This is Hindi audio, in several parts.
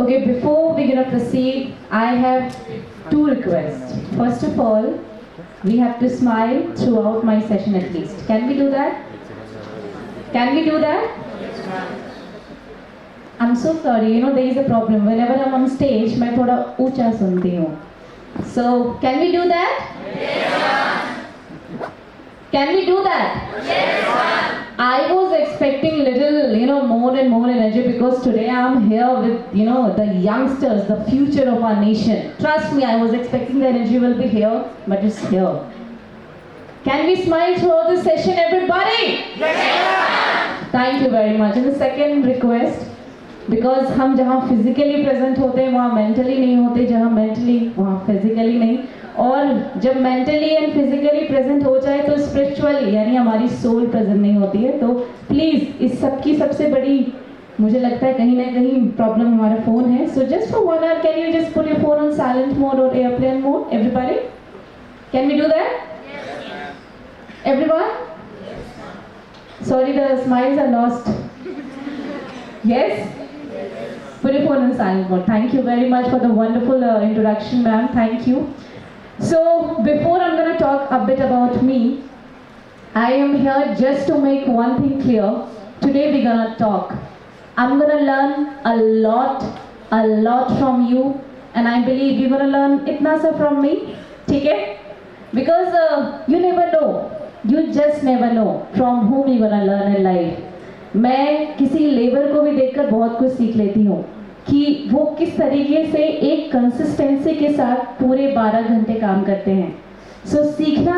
Okay, before we're gonna proceed, I have two requests. First of all, we have to smile throughout my session at least. Can we do that? Can we do that? I'm so sorry, you know there is a problem. Whenever I'm on stage, मैं थोड़ा ऊंचा सुनती हूँ. So, can we do that? Yes. Can we do that? Yes. I was expecting little, more and more energy because today I'm here with, the youngsters, the future of our nation. Trust me, I was expecting the energy will be here, but it's here. Can we smile throughout the session, everybody? Yes. Thank you very much. And the second request, because हम जहाँ physically present होते हैं वहाँ mentally नहीं होते, जहाँ mentally वहाँ physically नहीं, और जब mentally and physically present हो जाए तो spiritually यानी हमारी soul present नहीं होती है. तो please इस सब की सबसे बड़ी मुझे लगता है कहीं ना कहीं problem हमारा phone है. So just for 1 hour can you just put your phone on silent mode or airplane mode, everybody? Can we do that? Yes. Everyone? Yes. Sorry, the smiles are lost. Yes? Put your phone in silent mode. Thank you very much for the wonderful introduction, ma'am. Thank you. So, before I'm going to talk a bit about me, I am here just to make one thing clear. Today we're going to talk. I'm going to learn a lot from you, and I believe you're going to learn itna sa from me. Okay? Because you never know. You just never know from whom you're going to learn in life. मैं किसी लेबर को भी देखकर बहुत कुछ सीख लेती हूँ कि वो किस तरीके से एक कंसिस्टेंसी के साथ पूरे 12 घंटे काम करते हैं. सो सीखना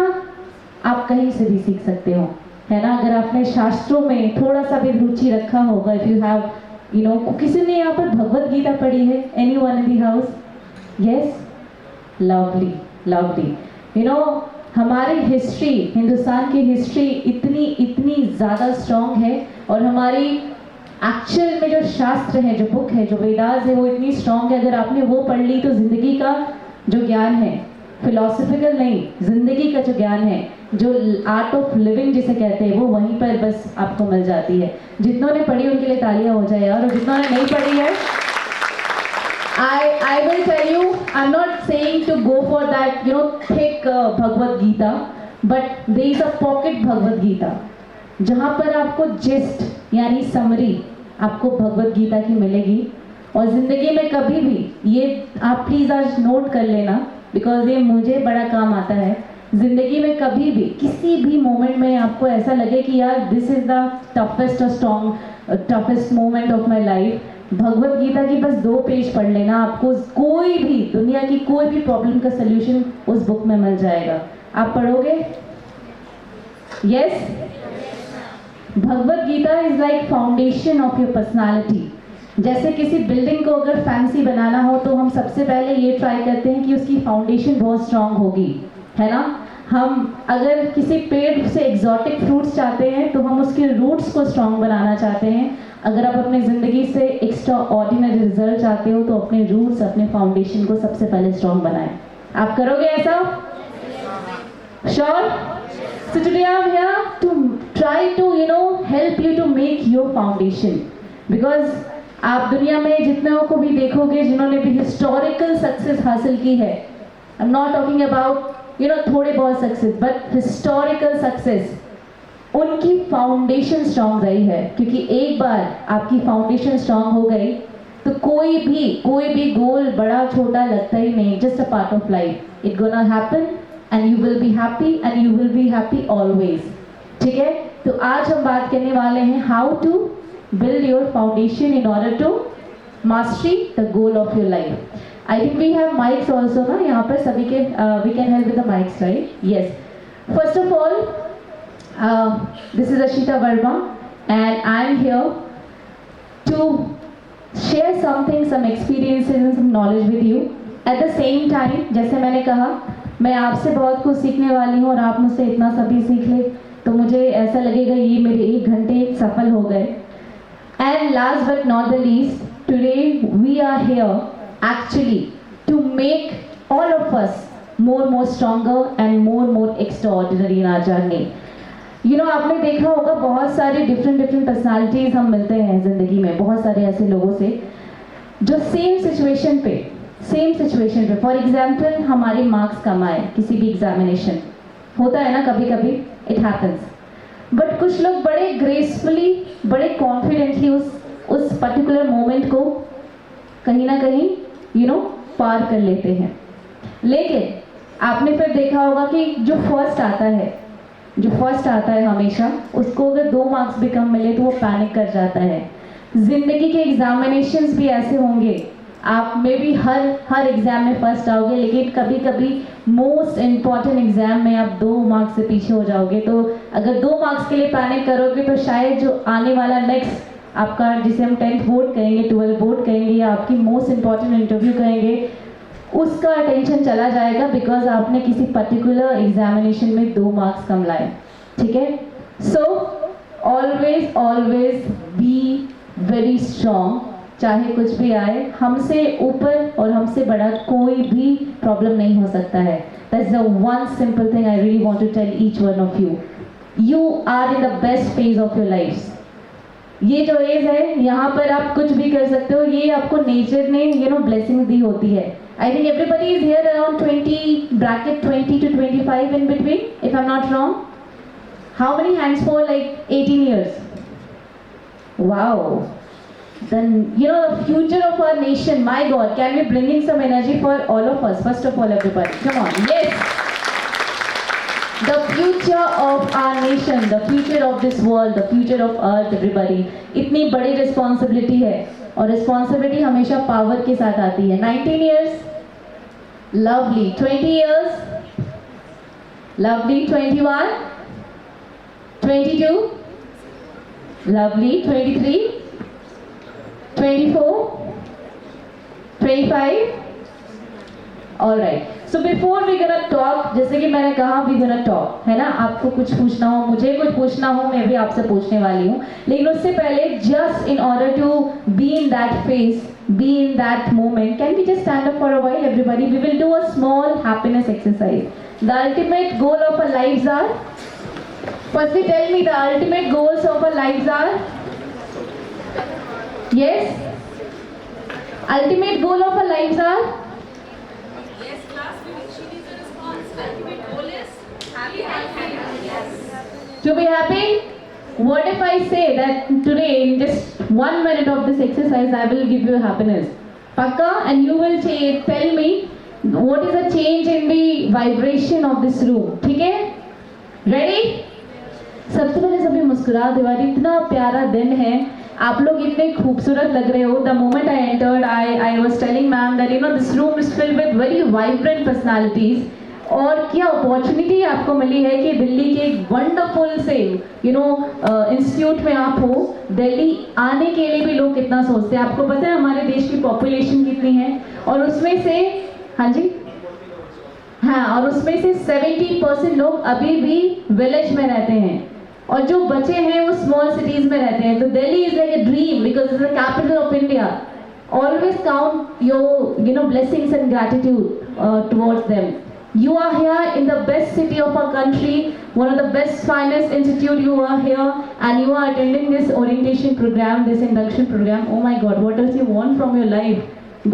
आप कहीं से भी सीख सकते हो, है ना. अगर आपने शास्त्रों में थोड़ा सा भी रुचि रखा होगा, इफ यू हैव किसी ने यहाँ पर भगवत गीता पढ़ी है? Anyone in the house? Yes, lovely lovely. हमारी हिस्ट्री, हिंदुस्तान की हिस्ट्री इतनी ज़्यादा स्ट्रॉन्ग है, और हमारी एक्चुअल में जो शास्त्र है, जो बुक है, जो वेदास है, वो इतनी स्ट्रॉन्ग है. अगर आपने वो पढ़ ली तो ज़िंदगी का जो ज्ञान है, फिलोसफिकल नहीं, ज़िंदगी का जो ज्ञान है, जो आर्ट ऑफ लिविंग जिसे कहते हैं, वो वहीं पर बस आपको मिल जाती है. जितनों ने पढ़ी उनके लिए तालियां हो जाए यार, और जितनों ने नहीं पढ़ी है, I will tell you, I'm not saying to go for that, thick Bhagavad Gita, but there is a pocket Bhagavad Gita, जहाँ पर आपको जिस्ट यानी समरी आपको भगवत गीता की मिलेगी. और ज़िंदगी में कभी भी ये आप प्लीज़ आज नोट कर लेना, बिकॉज ये मुझे बड़ा काम आता है. ज़िंदगी में कभी भी किसी भी मोमेंट में आपको ऐसा लगे कि यार this is the toughest moment of my life, Bhagavad Gita की बस 2 पेज पढ़ लेना, आपको कोई भी दुनिया की कोई भी प्रॉब्लम का सल्यूशन उस बुक में मिल जाएगा. आप पढ़ोगे? Yes. Bhagavad Gita is like foundation of your personality. जैसे किसी बिल्डिंग को अगर फैंसी बनाना हो तो हम सबसे पहले ये ट्राई करते हैं कि उसकी फाउंडेशन बहुत स्ट्रांग होगी, है ना. हम अगर किसी पेड़ से एग्जॉटिक फ्रूट्स चाहते हैं तो हम उसके रूट्स को स्ट्रांग बनाना चाहते हैं. अगर आप अपनी ज़िंदगी से एक्स्ट्रा ऑर्डिनरी रिजल्ट चाहते हो तो अपने रूट्स, अपने फाउंडेशन को सबसे पहले स्ट्रांग बनाएं. आप करोगे ऐसा? Sure? So today I'm here to try to help you to make your foundation, because आप दुनिया में जितनों को भी देखोगे जिन्होंने भी हिस्टोरिकल सक्सेस हासिल की है, I'm not talking about थोड़े बहुत सक्सेस, बट हिस्टोरिकल सक्सेस, उनकी फाउंडेशन स्ट्रांग रही है. क्योंकि एक बार आपकी फाउंडेशन स्ट्रांग हो गई तो कोई भी गोल बड़ा छोटा लगता ही नहीं. Just a part of life. It gonna happen and you will be happy and you will be happy always. ठीक है. तो आज हम बात करने वाले हैं how to build your foundation in order to mastery the goal of your life. I think we have mics also ना यहाँ पर सभी के we can help with the mics, right? Yes. First of all, this is Ashita Verma and I am here to share something, some experiences and some knowledge with you. At the same time, जैसे मैंने कहा, मैं आपसे बहुत कुछ सीखने वाली हूँ और आप मुझसे इतना सभी सीख ले तो मुझे ऐसा लगेगा ये मेरे 1 घंटे सफल हो गए. And last but not the least, today we are here actually to make all of us more stronger and more extraordinary in our journey. आपने देखा होगा बहुत सारे डिफरेंट पर्सनालिटीज हम मिलते हैं ज़िंदगी में, बहुत सारे ऐसे लोगों से. जो सेम सिचुएशन पे फॉर एग्जाम्पल हमारे मार्क्स कम आए किसी भी एग्जामिनेशन, होता है ना कभी कभी, इट हैपन्स, बट कुछ लोग बड़े ग्रेसफुली, बड़े कॉन्फिडेंटली उस पर्टिकुलर मोमेंट को कहीं ना कहीं पार कर लेते हैं। लेकिन आपने फिर देखा होगा कि जो फर्स्ट आता है हमेशा, उसको अगर 2 मार्क्स भी कम मिले तो वो पैनिक कर जाता है। जिंदगी के एग्जामिनेशंस भी ऐसे होंगे, आप में भी हर एग्जाम में फर्स्ट आओगे, लेकिन कभी कभी मोस्ट इम्पॉर्टेंट एग्जाम में आप 2 मार्क्स से पीछे हो जाओगे। तो अगर 2 मार्क्स के लिए पैनिक करोगे तो शायद जो आने वाला नेक्स्ट आपका, जिसे हम 10th बोर्ड कहेंगे, 12th बोर्ड कहेंगे, या आपकी मोस्ट इम्पॉर्टेंट इंटरव्यू कहेंगे, उसका अटेंशन चला जाएगा बिकॉज आपने किसी पर्टिकुलर एग्जामिनेशन में 2 मार्क्स कम लाए। ठीक है, so always be very strong, चाहे कुछ भी आए, हमसे ऊपर और हमसे बड़ा कोई भी प्रॉब्लम नहीं हो सकता है। That's the one simple thing I really want to tell each one of you. You are in the best phase of your life. ये जो एज है, यहाँ पर आप कुछ भी कर सकते हो, ये आपको नेचर ने ब्लेसिंग दी होती है। I think everybody is here around 20 to 25 in between, if I'm not wrong. How many hands for like 18 years? Wow. Then the future of our nation, my God, can we bring in some energy for all of us? First of all, everybody, come on. Yes, the future of our nation, the future of this world, the future of earth, everybody. इतनी बड़ी रिस्पॉन्सिबिलिटी है, और रिस्पॉन्सिबिलिटी हमेशा पावर के साथ आती है। 19 years, lovely. 20 years, lovely. 21, 22, lovely. 23, 24, 25, all right. So before we gonna talk, जैसे कि मैंने कहा we gonna talk, है ना, आपको कुछ पूछना हो, मुझे कुछ पूछना हो, मैं भी आपसे पूछने वाली हूँ, लेकिन उससे पहले just in order to be in that phase, be in that moment, can we just stand up for a while, everybody? We will do a small happiness exercise. The ultimate goal of our lives are, firstly tell me the ultimate goals of our lives are, yes, ultimate goal of our lives are, to be happy. What if I say that today in just 1 minute of this exercise I will give you happiness, Pakka, and you will tell me what is the change in the vibration of this room. ठीक है, ready? सबसे पहले सभी मुस्कुरा दो यार, इतना प्यारा दिन है, आप लोग इतने खूबसूरत लग रहे हो। The moment I entered, I was telling ma'am that this room is filled with very vibrant personalities. और क्या अपॉर्चुनिटी आपको मिली है कि दिल्ली के एक वंडरफुल से इंस्टीट्यूट में आप हो। दिल्ली आने के लिए भी लोग कितना सोचते हैं, आपको पता है हमारे देश की पॉपुलेशन कितनी है, और उसमें से, हाँ जी, हाँ, और उसमें से 70% लोग अभी भी विलेज में रहते हैं, और जो बचे हैं वो स्मॉल सिटीज में रहते हैं। तो Delhi is like a dream because is the capital of India. Always count your blessings and gratitude towards them. You are here in the best city of our country, one of the best finest institute. You are here and you are attending this orientation program, this induction program. Oh my God, what else you want from your life?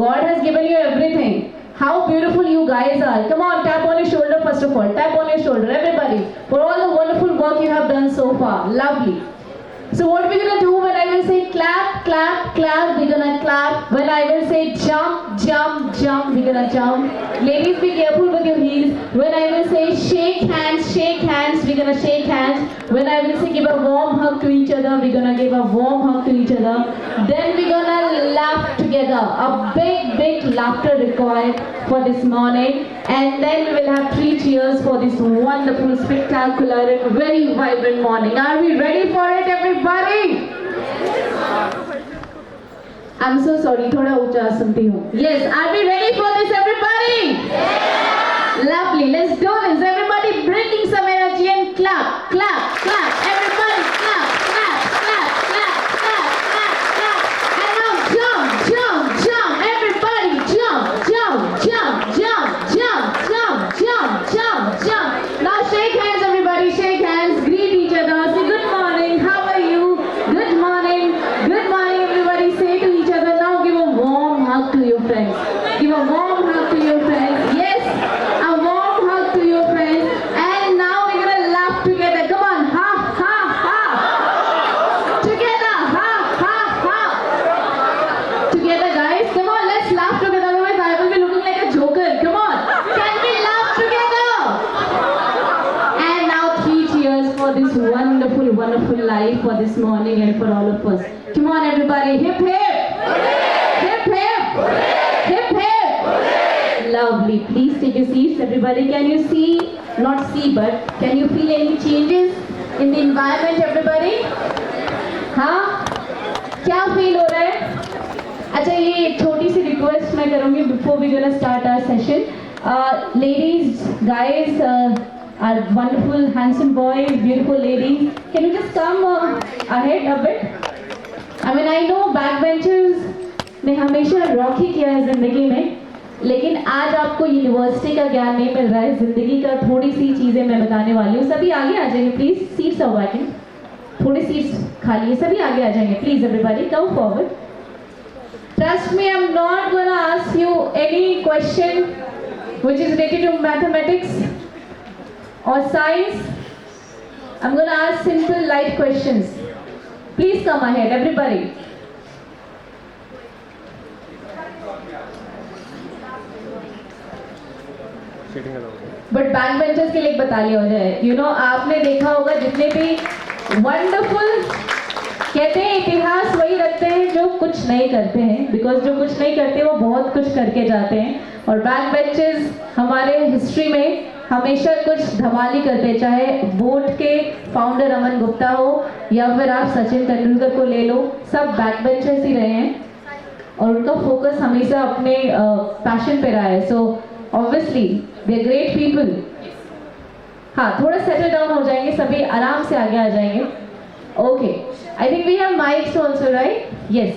God has given you everything. How beautiful you guys are. Come on, tap on your shoulder first of all. Tap on your shoulder, everybody, for all the wonderful work you have done so far. Lovely. So what we're gonna do when I will say clap, clap, clap, we're gonna clap. When I will say jump, jump, jump, we're gonna jump. Ladies, be careful with your heels. When I will say shake hands, we're gonna shake hands. When I will say give a warm hug to each other, we're gonna give a warm hug to each other. Then we're gonna laugh together. A big, big laughter required for this morning. And then we will have 3 cheers for this wonderful, spectacular and very vibrant morning. Are we ready for it, everybody? I'm so sorry, थोड़ा ऊंचा सुनती हूँ. Yes, are we ready for this, everybody? Yeah! Lovely, let's do this. Everybody bringing some energy and clap, clap, clap. Everybody clap, clap, clap, clap, clap, clap, clap. And now jump, jump, jump. Everybody jump, jump, jump, jump, jump, jump, jump, jump, jump. Now shake hands, everybody, shake hands. Greet each other. Say good morning. How are you? Good morning. Good morning, everybody. Say to each other. Now give a warm life for this morning and for all of us. Come on, everybody, hip hip! Hip hip! Hip hip! Lovely. Please take your seats, everybody. Can you see, not see, but can you feel any changes in the environment, everybody? हाँ? क्या feel हो रहा है? अच्छा, ये एक छोटी सी रिक्वेस्ट मैं करूँगी before we gonna start our session. Ladies, guys, our wonderful, handsome boys, beautiful ladies, can you just come ahead a bit? I mean, I know backbenchers ने हमेशा रॉक ही किया है ज़िंदगी में, लेकिन आज आपको यूनिवर्सिटी का ज्ञान नहीं मिल रहा है, ज़िंदगी का थोड़ी सी चीज़ें मैं बताने वाली हूँ. सभी आगे आ जाएंगे प्लीज़, सीट्स आर वैकेंट, थोड़ी सीट्स खाली है, सभी आगे आ जाएंगे please. Everybody come forward. Trust me, I'm not gonna ask you any question which is related to mathematics or science. I'm gonna ask simple, light questions. Please come ahead, everybody. But backbenchers के लिए एक बता लिया हो जाए. You know, आपने देखा होगा जितने भी wonderful कहते हैं इतिहास वही रखते हैं जो कुछ नहीं करते हैं, बिकॉज जो कुछ नहीं करते वो बहुत कुछ करके जाते हैं. और बैक बेंचेस हमारे हिस्ट्री में हमेशा कुछ धमाली करते हैं, चाहे बोट के फाउंडर अमन गुप्ता हो या फिर आप सचिन तेंदुलकर को ले लो, सब बैक बेंचर्स ही रहे हैं और उनका फोकस हमेशा अपने पैशन पे रहा है. So obviously they are great people. हाँ, थोड़ा सेटल डाउन हो जाएंगे, सभी आराम से आगे आ जाएंगे. Okay, I think we have mics also, right? Yes.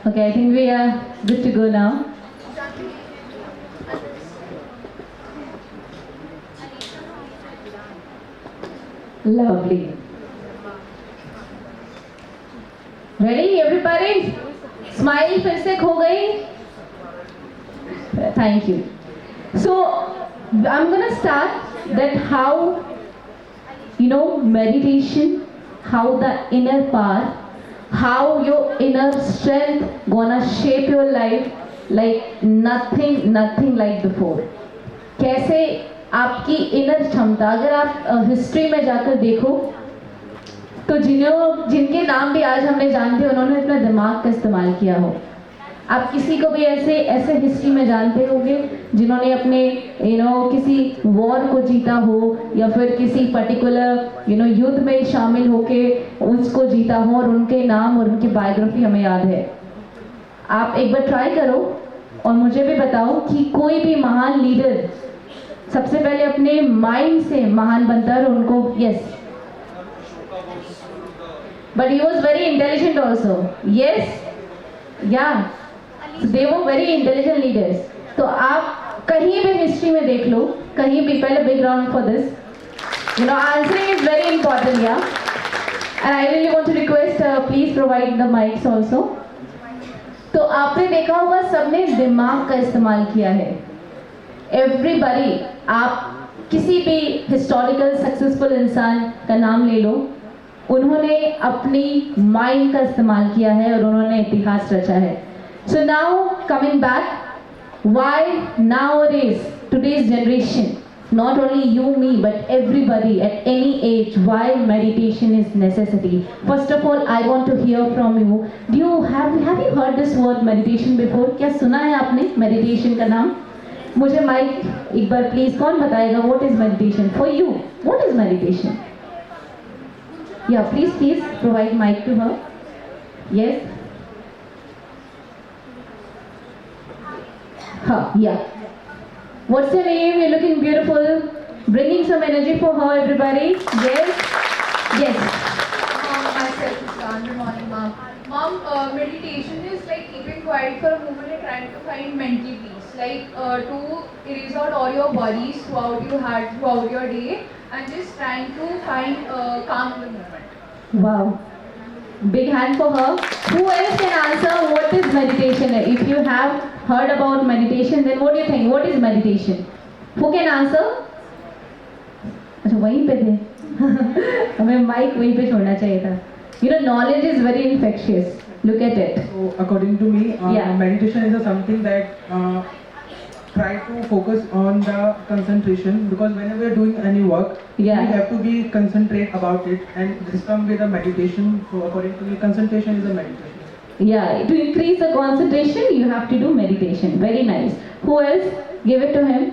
Okay, I think we are good to go now. Lovely. Ready, everybody? Smile फिर से खो गई. Thank you. So, I'm gonna start that how, you know, meditation, how the inner power, how your inner strength gonna shape your life like nothing like before. कैसे आपकी इनर क्षमता, अगर आप हिस्ट्री में जाकर देखो तो जिनके नाम भी आज हमने जानते हैं उन्होंने अपना दिमाग का इस्तेमाल किया हो. आप किसी को भी ऐसे हिस्ट्री में जानते होंगे जिन्होंने अपने किसी वॉर को जीता हो या फिर किसी पर्टिकुलर युद्ध में शामिल होके उसको जीता हो और उनके नाम और उनकी बायोग्राफी हमें याद है. आप एक बार ट्राई करो और मुझे भी बताओ कि कोई भी महान लीडर सबसे पहले अपने माइंड से महान बनता है और उनको but he was very intelligent also. They वो वेरी इंटेलिजेंट लीडर्स. तो आप कहीं भी हिस्ट्री में देख लो, कहीं भी, पहले big round for this. Answering is very important. And I really want to request please provide the mics also. तो आपने देखा होगा सबने दिमाग का इस्तेमाल किया है. एवरीबडी, आप किसी भी हिस्टोरिकल सक्सेसफुल इंसान का नाम ले लो, उन्होंने अपनी माइंड का इस्तेमाल किया है और उन्होंने इतिहास रचा है. So now coming back, why nowadays, today's generation, not only you, me, but everybody at any age, why meditation is necessity? First of all, I want to hear from you. Do you have you heard this word meditation before? क्या सुना है आपने meditation का नाम? मुझे माइक एक बार प्लीज, कौन बताएगा what is meditation for you? What is meditation? Yeah, please provide mic to her. Yes. Yeah. What's your name? You're looking beautiful. Bringing some energy for her, everybody. Yes. Myself, Muskan. Good morning, Mom. Mom, meditation is like keeping quiet for a moment and trying to find mental peace. Like to erase out all your worries throughout your day and just trying to find calm in the moment. Wow. Big hand for her. Who else can answer what is meditation? If you have heard about meditation, then what do you think? What is meditation? Who can answer? अच्छा वहीं पे थे हमें माइक वहीं पे छोड़ना चाहिए था. You know, knowledge is very infectious. Look at it. So according to me, Yeah. meditation is something that try to focus on the concentration, because whenever you're doing any work, Yeah. you have to be concentrate about it, and this comes with a meditation. So according to me, concentration is a meditation. Yeah, to increase the concentration, you have to do meditation. Very nice. Who else? Give it to him.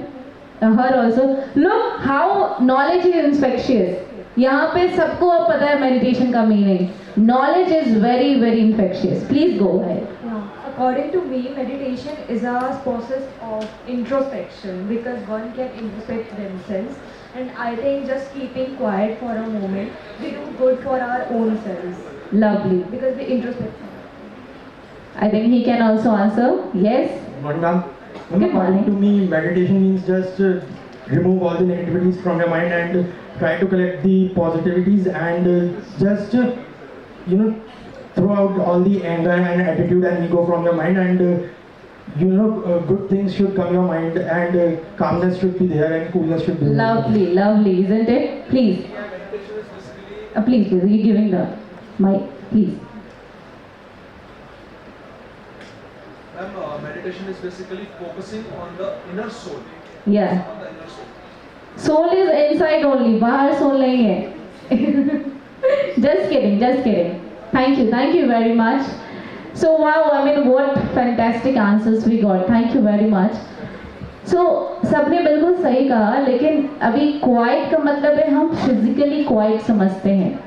Her also. Look how knowledge is infectious. यहाँ पे सबको अब पता है meditation का meaning. Knowledge is very very infectious. Please go ahead. Yeah. According to me, meditation is a process of introspection because one can introspect themselves, and I think just keeping quiet for a moment, we do good for our own selves Lovely. because we introspect. I think he can also answer. Yes. But ma'am, Good according morning. to me, meditation means just remove all the negativities from your mind and try to collect the positivities and just throw out all the anger and attitude and ego from your mind, and good things should come your mind, and calmness should be there and coolness should be there. Lovely, lovely, isn't it? Please. Please, please. You're giving the mic, please. Ma'am, meditation is basically focusing on the inner soul. Yeah. On the inner soul. Soul is inside only. बाहर soul नहीं है. Just kidding, just kidding. Thank you very much. So wow, I mean what fantastic answers we got. Thank you very much. So सबने बिल्कुल सही कहा, लेकिन अभी quiet का मतलब है हम physically quiet समझते हैं.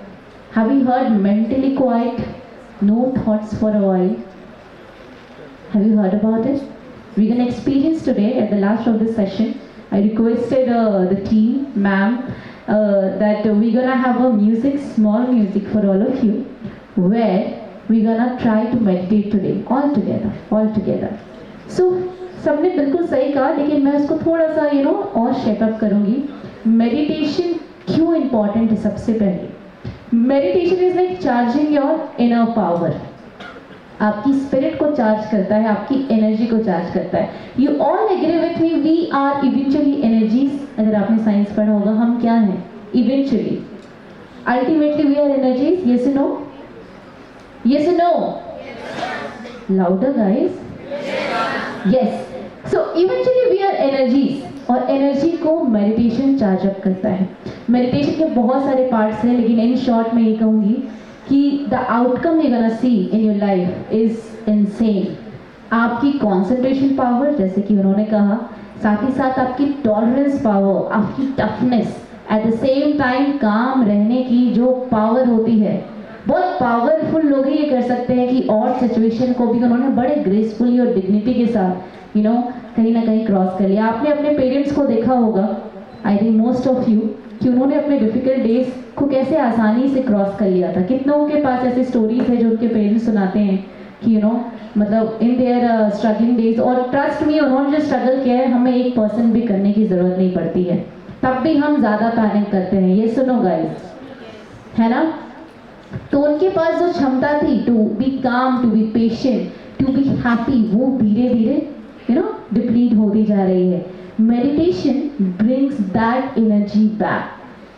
Have you heard mentally quiet? No thoughts for a while. Have you heard about it? We're gonna experience today at the last of this session. I requested the team, ma'am, that we're gonna have a music, small music for all of you, where we're gonna try to meditate today, all together. So सबने बिल्कुल सही कहा, लेकिन मैं उसको थोड़ा सा और शेप अप करूँगी. मेडिटेशन क्यों इम्पॉर्टेंट है? सबसे पहले meditation is like charging your inner power. आपकी स्पिरिट को चार्ज करता है, आपकी एनर्जी को चार्ज करता है. You all agree with me, we are eventually energies. अगर आपने साइंस पढ़ा होगा, हम क्या हैं? Eventually, ultimately we are energies. Yes no? Yes no? Louder guys. Yes. So eventually we are energies, और एनर्जी को मेडिटेशन चार्ज अप करता है. मेडिटेशन के बहुत सारे पार्ट्स हैं, लेकिन इन शॉर्ट में ये कहूँगी कि the outcome you gonna see in your life is insane. आपकी कॉन्सेंट्रेशन पावर, जैसे कि उन्होंने कहा, साथ ही साथ आपकी टॉलरेंस पावर, आपकी toughness, at the same time काम रहने की जो पावर होती है. बहुत पावरफुल लोग ही ये कर सकते हैं कि और सिचुएशन को भी उन्होंने बड़े ग्रेसफुली और डिग्निटी के साथ कहीं ना कहीं क्रॉस कर लिया. आपने अपने पेरेंट्स को देखा होगा, I think most of you, कि उन्होंने अपने डिफिकल्ट डेज को कैसे आसानी से क्रॉस कर लिया था. कितनों के पास ऐसी स्टोरीज है जो उनके पेरेंट्स सुनाते हैं कि मतलब इन देयर स्ट्रगलिंग डेज, और ट्रस्ट मी, उन्होंने जो स्ट्रगल किया है हमें 1% भी करने की ज़रूरत नहीं पड़ती है, तब भी हम ज़्यादा पैनिक करते हैं. ये सुनो गाइस, है ना? तो उनके पास जो क्षमता थी to be calm, to be patient, to be happy, वो धीरे धीरे डिप्लीट होती जा रही है. Meditation brings that energy back.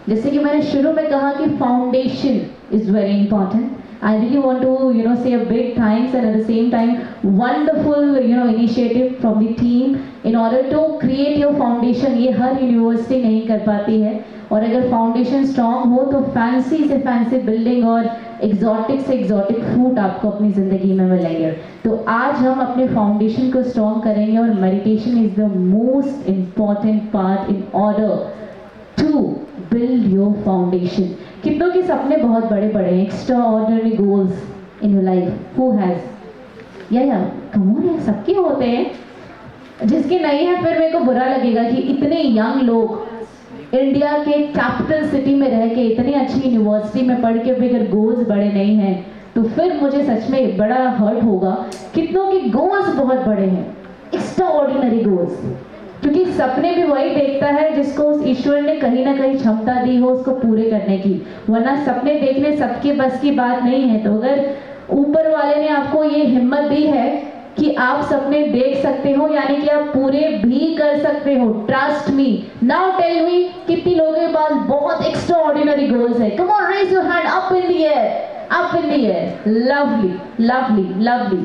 जैसे कि मैंने शुरू में कहा कि foundation is very important. I really want to say a big thanks, and at the same time wonderful initiative from the team in order to create your foundation. ये हर यूनिवर्सिटी नहीं कर पाती है, और अगर फाउंडेशन स्ट्रॉन्ग हो तो फैंसी से फैंसी बिल्डिंग और एग्जॉटिक से एग्जॉटिक फूड आपको अपनी ज़िंदगी में मिलेंगे. तो आज हम अपने फाउंडेशन को स्ट्रॉन्ग करेंगे, और meditation is the most important part in order to build your foundation. कितनों के सपने बहुत बड़े बड़े हैं, extraordinary goals in your life? Who has? या कम ऑन यार, सबके होते हैं. जिसके नहीं है फिर मेरे को बुरा लगेगा कि इतने यंग लोग इंडिया के कैपिटल सिटी में रह के, इतनी अच्छी यूनिवर्सिटी में पढ़ के भी अगर गोल्स बड़े नहीं हैं, तो फिर मुझे सच में बड़ा हर्ट होगा. कितनों के गोल्स बहुत बड़े हैं, एक्स्ट्रा ऑर्डिनरी गोल्स. क्योंकि सपने भी वही देखता है जिसको उस ईश्वर ने कहीं ना कहीं क्षमता दी हो उसको पूरे करने की, वरना सपने देखने सबके बस की बात नहीं है। तो अगर ऊपर वाले ने आपको ये हिम्मत दी है कि आप सपने देख सकते हो, यानी कि आप पूरे भी कर सकते हो। Trust me. Now tell me, कितनी लोगों के पास बहुत एक्स्ट्राऑर्डिनरी गोल्स है? Come on, raise your hand up in the air, up in the air. Lovely lovely lovely,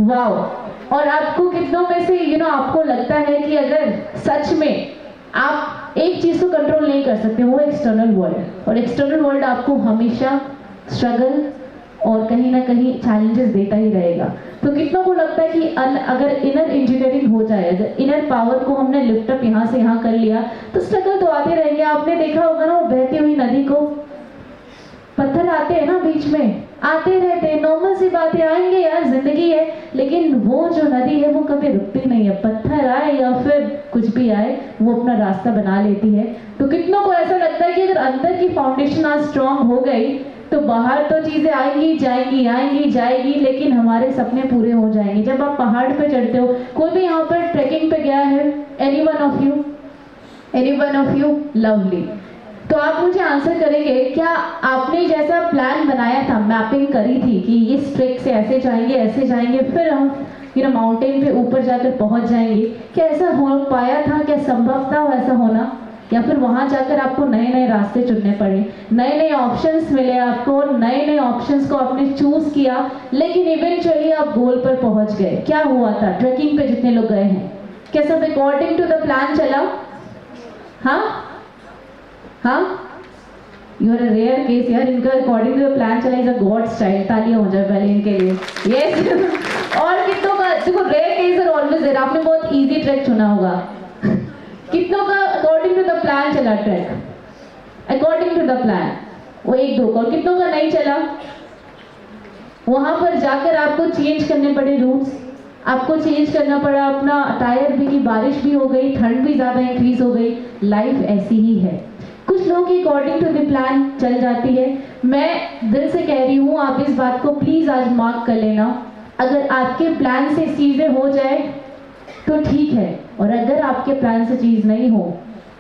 wow. और आपको कितनों में से आपको लगता है कि अगर सच में आप एक चीज को कंट्रोल नहीं कर सकते, वो एक्सटर्नल वर्ल्ड, और एक्सटर्नल वर्ल्ड आपको हमेशा स्ट्रगल और कहीं ना कहीं चैलेंजेस देता ही रहेगा। तो कितनों को लगता है कि अगर इनर इंजीनियरिंग हो जाए, अगर इनर पावर को हमने लिफ्ट अप यहाँ से यहाँ कर लिया, तो स्ट्रगल तो आते रहेंगे। आपने देखा होगा ना, वो बहती हुई नदी को पत्थर आते हैं ना बीच में, आते रहते हैं, नॉर्मल सी बातें आएंगे यार, जिंदगी है। लेकिन वो जो नदी है वो कभी रुकती नहीं है, पत्थर आए या फिर कुछ भी आए, वो अपना रास्ता बना लेती है। तो कितनों को ऐसा लगता है कि अगर अंदर की फाउंडेशन आज स्ट्रांग हो गई तो बाहर तो चीजें आएंगी जाएंगी आएंगी जाएगी, लेकिन हमारे सपने पूरे हो जाएंगे। जब आप पहाड़ पे चढ़ते हो, कोई भी यहाँ पर ट्रैकिंग पे गया है? Any one of you? Any one of you? Lovely. तो आप मुझे आंसर करेंगे, क्या आपने जैसा प्लान बनाया था, मैपिंग करी थी कि इस ट्रैक से ऐसे जाएंगे, फिर हम माउंटेन पे ऊपर जाकर पहुंच जाएंगे, क्या ऐसा हो पाया था? क्या संभव था ऐसा होना? या फिर वहां जाकर आपको नए नए रास्ते चुनने पड़े, नए नए ऑप्शंस मिले आपको, नए नए ऑप्शंस को आपने चूज किया, लेकिन इवेंचुअली आप गोल पर पहुंच गए? क्या हुआ था ट्रैकिंग पे जितने लोग गए हैं? क्या सब अकॉर्डिंग टू द प्लान चला? हाँ, you are a rare case यार, इनका अकॉर्डिंग टू द प्लान चला इज अ गॉड स्टाइल। तालियां हो जाए पहले इनके लिए। यस। और कितनों का, देखो rare case are always there. आपने बहुत इजी ट्रैक चुना होगा। कितनों का अकॉर्डिंग टू द प्लान चला track? According to the plan वो एक दो का। और कितनों का नहीं चला? वहां पर जाकर आपको चेंज करने पड़े रूट्स, आपको चेंज करना पड़ा अपना टायर भी, की बारिश भी हो गई, ठंड भी ज्यादा इंक्रीज हो गई। लाइफ ऐसी ही है, कुछ लोगों की अकॉर्डिंग टू द प्लान चल जाती है। मैं दिल से कह रही हूँ, आप इस बात को प्लीज आज मार्क कर लेना, अगर आपके प्लान से चीजें हो जाए तो ठीक है, और अगर आपके प्लान से चीज नहीं हो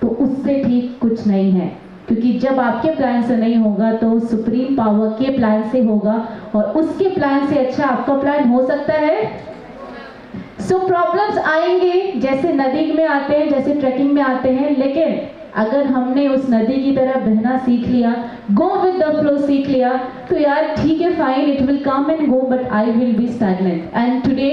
तो उससे ठीक कुछ नहीं है। क्योंकि जब आपके प्लान से नहीं होगा तो सुप्रीम पावर के प्लान से होगा, और उसके प्लान से अच्छा आपका प्लान हो सकता है। सो प्रॉब्लम्स आएंगे, जैसे नदी में आते हैं, जैसे ट्रैकिंग में आते हैं, लेकिन अगर हमने उस नदी की तरह बहना सीख लिया, गो विद द फ्लो सीख लिया, तो यार ठीक है, fine, it will come and go, but I will be stagnant. And today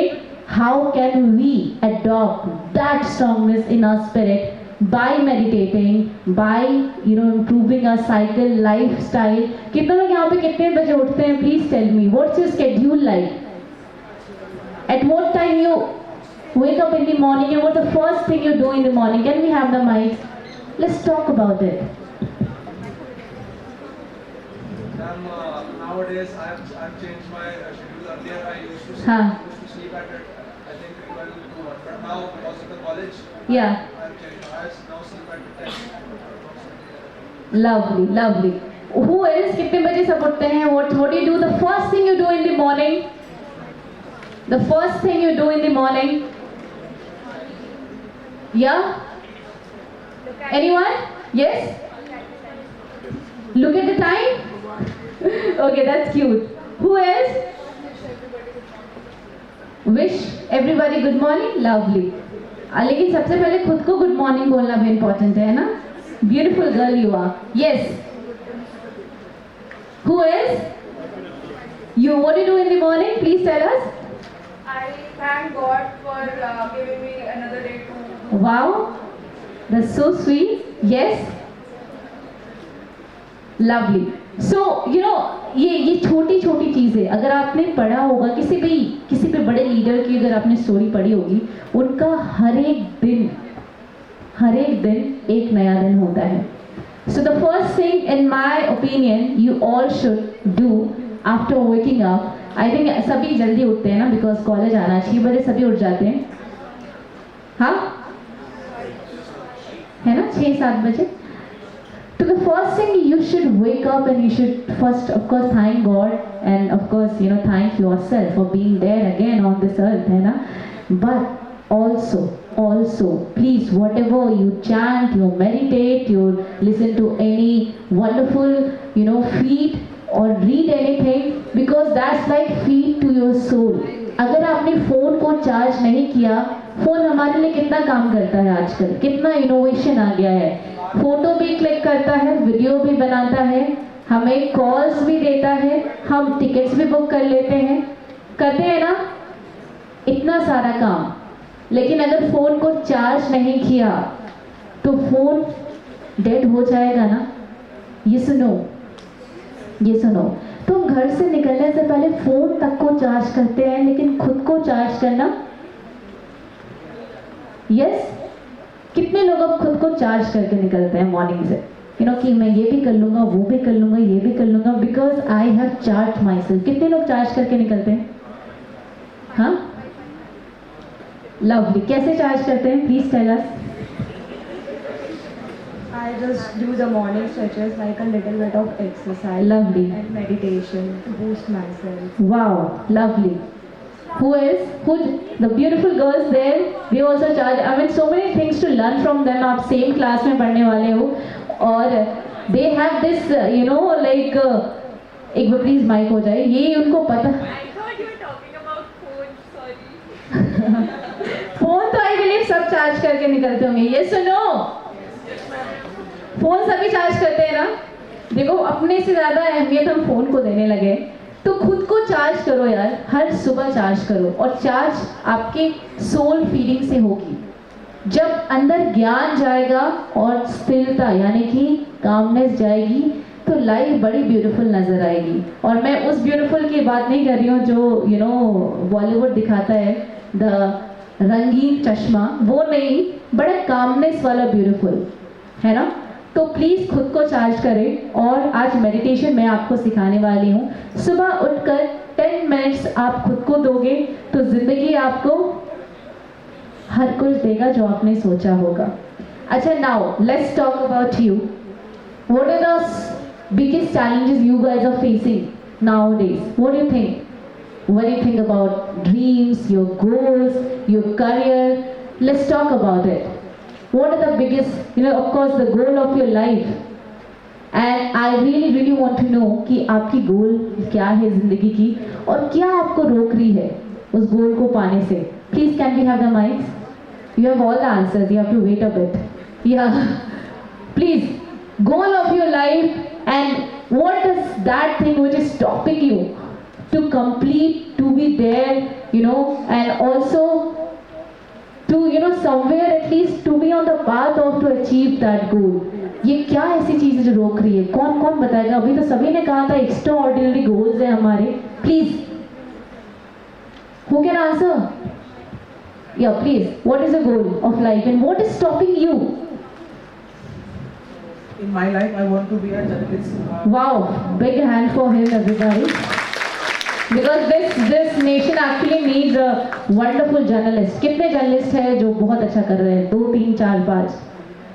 how can we adopt that strongness in our spirit? By meditating, by improving our cycle, lifestyle. कितने लोग यहाँ पे कितने बजे उठते हैं? Please tell me, what's your schedule like? At what time you wake up in the morning, and what's the first thing you do in the morning? Can we have the mic? Let's talk about it. Nowadays I've changed my schedule. Earlier I used to sleep at I think 12 to 1, but now because of the college, Yeah. I've changed. I now sleep at 10. Lovely, lovely. Who else? कितने बजे सब उठते हैं? What do you do? The first thing you do in the morning? The first thing you do in the morning? Yeah? Anyone? Yes? Look at the time? Okay, that's cute. Who else? Wish everybody good morning. Lovely. लेकिन सबसे पहले खुद को गुड मॉर्निंग बोलना भी इम्पोर्टेंट है ना? Beautiful girl you are. Yes. Who else? You, what do you do in the morning? Please tell us. I thank God for giving me another day to. Wow, that's so sweet. Yes. Lovely. So ये छोटी छोटी चीजें, अगर आपने पढ़ा होगा किसी भी बड़े लीडर की, अगर आपने स्टोरी पढ़ी होगी, उनका हर एक दिन एक नया दिन होता है. So the first thing in my opinion you all should do after waking up, I think सभी जल्दी उठते हैं ना, बिकॉज कॉलेज आना 6 बजे सभी उठ जाते हैं, हाँ है ना, 6-7 बजे. So the first thing, you should wake up and you should first of course thank God, and of course thank yourself for being there again on this earth, है ना. But also, please, whatever you chant, you meditate, you listen to any wonderful, feed or read anything, because that's like feed to your soul. अगर आपने फ़ोन को चार्ज नहीं किया, फ़ोन हमारे लिए कितना काम करता है आजकल, कितना इनोवेशन आ गया है, फ़ोटो भी क्लिक करता है, वीडियो भी बनाता है, हमें कॉल्स भी देता है, हम टिकट्स भी बुक कर लेते हैं, करते हैं ना, इतना सारा काम। लेकिन अगर फ़ोन को चार्ज नहीं किया तो फ़ोन डेड हो जाएगा ना। ये सुनो, तुम घर से निकलने से पहले फ़ोन तक को चार्ज करते हैं, लेकिन खुद को चार्ज करना, यस, कितने लोग अब खुद को चार्ज करके निकलते हैं मॉर्निंग से, कि मैं ये भी कर लूँगा, वो भी कर लूँगा, ये भी कर लूँगा, because I have charge my self. कितने लोग चार्ज करके निकलते हैं? हाँ, लवली, कैसे चार्ज करते हैं, please tell us. I just do the morning stretches, like a little bit of exercise. Lovely. And meditation to boost myself. Wow, lovely. Who else? The beautiful girls there, they also charge. I mean, so many things to learn from them. आप same class में पढ़ने वाले हो, और they have this, like, एक बार प्लीज माइक हो जाए, ये उनको पता। I thought you were talking about phone, sorry. Phone तो आई बिलीव सब चार्ज करके निकलते होंगे, ये सुनो, फोन सभी चार्ज करते हैं ना। देखो, अपने से ज़्यादा अहमियत हम फोन को देने लगे, तो खुद को चार्ज करो यार, हर सुबह चार्ज करो, और चार्ज आपके सोल फीलिंग से होगी। जब अंदर ज्ञान जाएगा और स्थिरता यानी कि कामनेस जाएगी, तो लाइफ बड़ी ब्यूटीफुल नज़र आएगी। और मैं उस ब्यूटीफुल की बात नहीं कर रही हूँ जो बॉलीवुड दिखाता है, द रंगीन चश्मा, वो नहीं, बड़ा कामनेस वाला ब्यूटीफुल, है ना। तो प्लीज़ खुद को चार्ज करें, और आज मेडिटेशन मैं आपको सिखाने वाली हूँ। सुबह उठकर 10 मिनट्स आप खुद को दोगे तो ज़िंदगी आपको हर कुछ देगा जो आपने सोचा होगा। अच्छा, now let's talk about you. What are the biggest challenges you guys are facing nowadays? What do you think? When you think about dreams, your goals, your career, let's talk about it. What are the biggest, of course, the goal of your life? And I really want to know कि आपकी गोल क्या है ज़िंदगी की, और क्या आपको रोक रही है उस गोल को पाने से। Please, can we have the mics? You have all the answers. You have to wait a bit. Yeah. Please, goal of your life, and what is that thing which is stopping you to complete, to be there, and also to, somewhere at least to be on the path of to achieve that goal. ये क्या ऐसी चीज़ है जो रोक रही है? कौन बताएगा? अभी तो सभी ने कहा था एक्स्ट्रा ऑर्डिनरी गोल्स है हमारे। Please, who can answer? Yeah, please. What is the goal of life and what is stopping you? In my life, I want to be a journalist. Wow, big hand for him, everybody. Because this nation actually needs a wonderful journalist. कितने जर्नलिस्ट हैं जो बहुत अच्छा कर रहे हैं? 2, 3, 4, 5।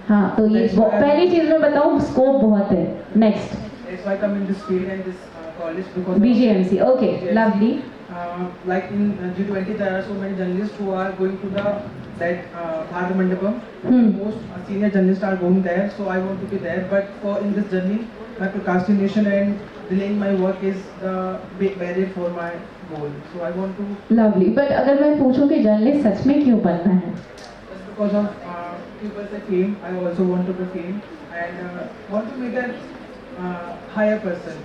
हाँ, तो ये पहली चीज़ मैं बताऊँ, स्कोप बहुत है। Next. That's why I come in this field and this college because BGMC. Okay, lovely. Like in G20, there are so many journalists who are going to that Bharat Mandapam. Most senior journalists are going there, so I want to be there. But in this journey, my procrastination and delaying my work is the big barrier for my goal. So I want to. Lovely. But अगर मैं पूछूं कि जर्नलिस्ट सच में क्यों बनना है? Just because of people say fame, I also want to be fame and want to meet a higher person.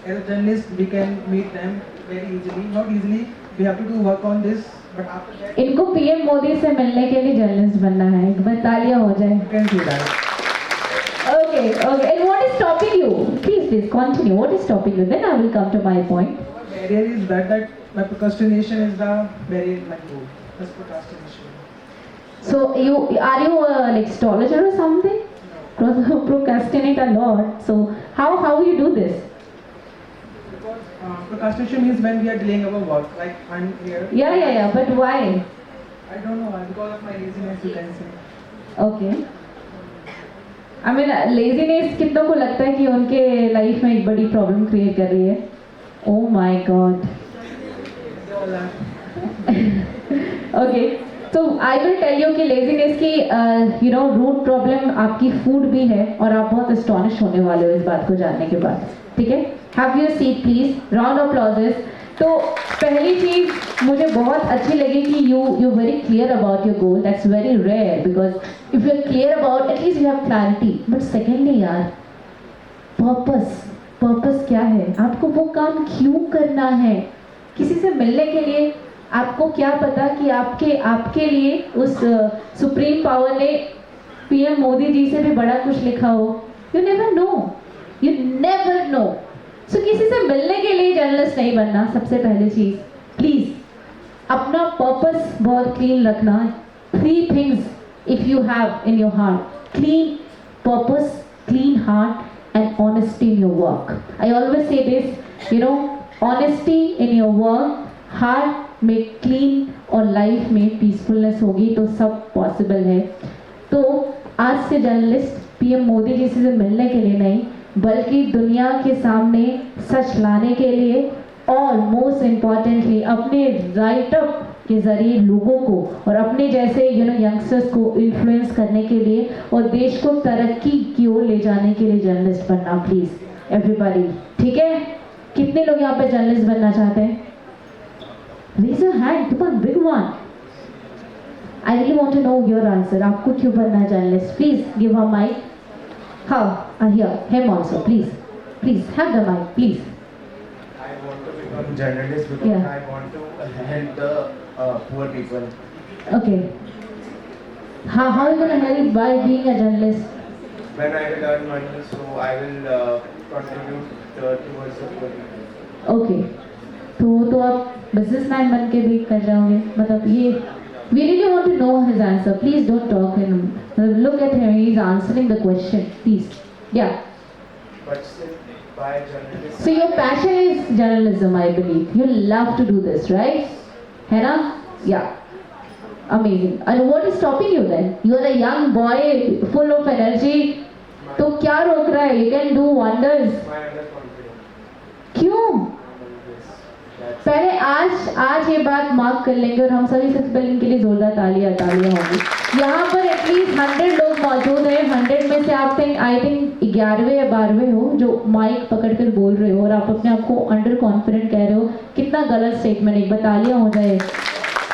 As a journalist, we can meet them very easily. Not easily. We have to do work on this. But after that, इनको PM मोदी से मिलने के लिए जर्नलिस्ट बनना है। एक बार तालियां हो जाए। you can see that. Okay. And what is stopping you? Please continue. What is stopping you? Then I will come to my point. Barrier is that my procrastination is the barrier in my goal. That's procrastination. So are you like astrologer or something? Procrastinate a lot. So how you do this? Because procrastination means when we are delaying our work. Like I'm here. Yeah. But why? I don't know why. Because of my laziness, you can say. Okay. I mean, laziness कितनों को लगता है कि उनके लाइफ में एक बड़ी प्रॉब्लम क्रिएट कर रही है? Oh my God. They all are. Okay. तो आई विल टेल यू कि लेजीनेस की यू नो रूट प्रॉब्लम आपकी फूड भी है और आप बहुत एस्टॉनिश होने वाले हो इस बात को जानने के बाद, ठीक है? Have your seat please, round of applause. तो पहली चीज मुझे बहुत अच्छी लगी कि you very clear about your goal, that's very rare because if you are clear about at least you have clarity. But secondly यार, पर्पस क्या है? आपको वो काम क्यों करना है? किसी से मिलने के लिए? आपको क्या पता कि आपके लिए उस सुप्रीम पावर ने पीएम मोदी जी से भी बड़ा कुछ लिखा हो? You never know. सो किसी से मिलने के लिए जर्नलिस्ट नहीं बनना। सबसे पहली चीज, प्लीज अपना पर्पस बहुत क्लीन रखना। 3 things if you have in your heart, clean purpose, clean heart and honesty in your work. I always say this, you know, honesty in your work, heart में clean और life में peacefulness होगी तो सब possible है। तो आज से जर्नलिस्ट पीएम मोदी जी से मिलने के लिए नहीं, बल्कि दुनिया के सामने सच लाने के लिए और मोस्ट इम्पॉर्टेंटली अपने राइटअप के जरिए लोगों को और अपने जैसे यंगस्टर्स को इन्फ्लुएंस करने के लिए और देश को तरक्की की ओर ले जाने के लिए जर्नलिस्ट बनना। प्लीज एवरीबॉडी, ठीक है? कितने लोग यहाँ पे जर्नलिस्ट बनना चाहते हैं? Raise your hand, come on, big one. I really want to know your answer. आपको क्यों बनना है journalist? Please give a mic. How hear him also, please have the mic please. I want to become journalist because Yeah. I want to help the poor people. Okay. How are you going to help by being a journalist? When I will earn money, so I will contribute towards the poor people. Okay. तो आप बिजनेसमैन बन के भी कर जाओगे? मतलब ये we really want to know his answer. Please don't talk and look at him. He is answering the question. Please. Yeah. But still, by journalism. So your passion is journalism, I believe. You love to do this, right? है ना? Yeah. Amazing. And what is stopping you then? You are a young boy, full of energy. तो क्या रोक रहा है? You can do wonders. My underconfidence. क्यों? That's पहले आज ये बात मार्क कर लेंगे और हम सभी सबसे पहले इनके लिए जोरदार तालियां होंगी। यहाँ पर एटलीस्ट 100 लोग मौजूद हैं। 100 में से आप आई थिंक 11वें या 12वें हो जो माइक पकड़कर बोल रहे हो और आप अपने आप को अंडर कॉन्फिडेंट कह रहे हो। कितना गलत स्टेटमेंट, एक तालियां हो जाए।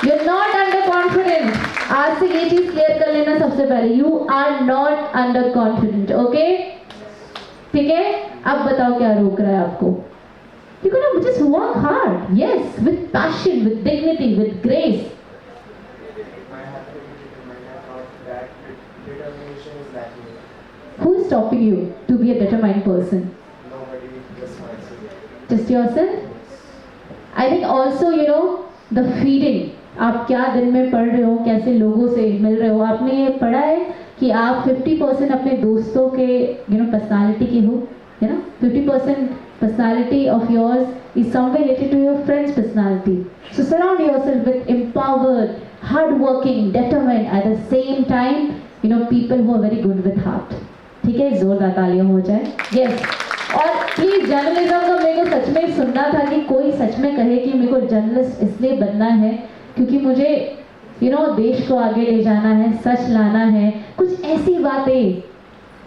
You are not underconfident. आज से ये चीज क्लियर कर लेना सबसे पहले, you are not underconfident. Okay, ठीक है? अब बताओ क्या रोक रहा है आपको? You're gonna just work hard, yes, with passion, with dignity, with grace. my happiness. My thought that determination is lacking. Who is stopping you to be a determined person? Nobody, just myself. Just yourself? I think also, you know, the feeding. आप क्या दिन में पढ़ रहे हो, कैसे लोगों से मिल रहे हो? आपने ये पढ़ा है कि आप 50% अपने दोस्तों के पर्सनालिटी के हो, 50% personality of yours is somewhere related to your friend's personality. So surround yourself with empowered, hardworking, determined, at the same time, people who are very good with heart. ठीक है? जोरदार तालियां हो जाए। Yes. और प्लीज जर्नलिज्म का मेरे को सच में सुनना था कि कोई सच में कहे कि मेरे को जर्नलिस्ट इसलिए बनना है क्योंकि मुझे देश को आगे ले जाना है, सच लाना है, कुछ ऐसी बातें।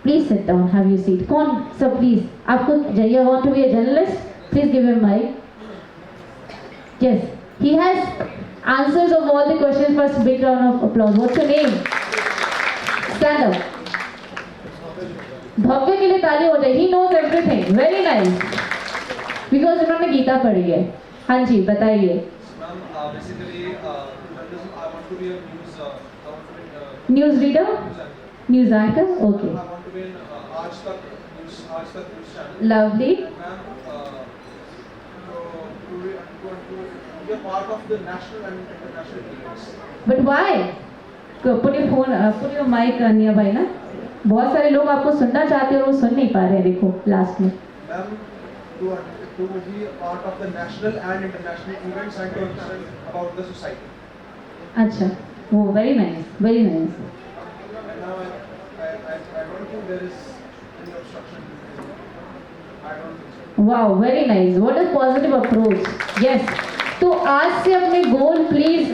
Please sit down, have your seat. कौन? So please, आपको you want to be a journalist? Please give him mic. Yes, he has answers of all the questions. First, big round of applause. What's your name? Stand up. भव्य के लिए ताली हो जाए। He knows everything. Very nice. Because उन्होंने गीता पढ़ी है। हाँ जी, बताइए। Ma'am, basically, journalism, I want to be a News reader? News anchor? Okay. I want to be in Aaj Tak news channel. Lovely. Ma'am, to be a part of the national and international events. But why? Put your phone, put your mic nearby ना। बहुत सारे लोग आपको सुनना चाहते हैं और वो सुन नहीं पा रहे हैं। देखो लास्ट में। Ma'am, to be a part of the national and international events and to understand about the society. अच्छा, वो very nice, very nice. And now I don't think there is any obstruction. I don't think so. Wow, very nice. What a positive approach. Yes. तो आज से अपने गोल प्लीज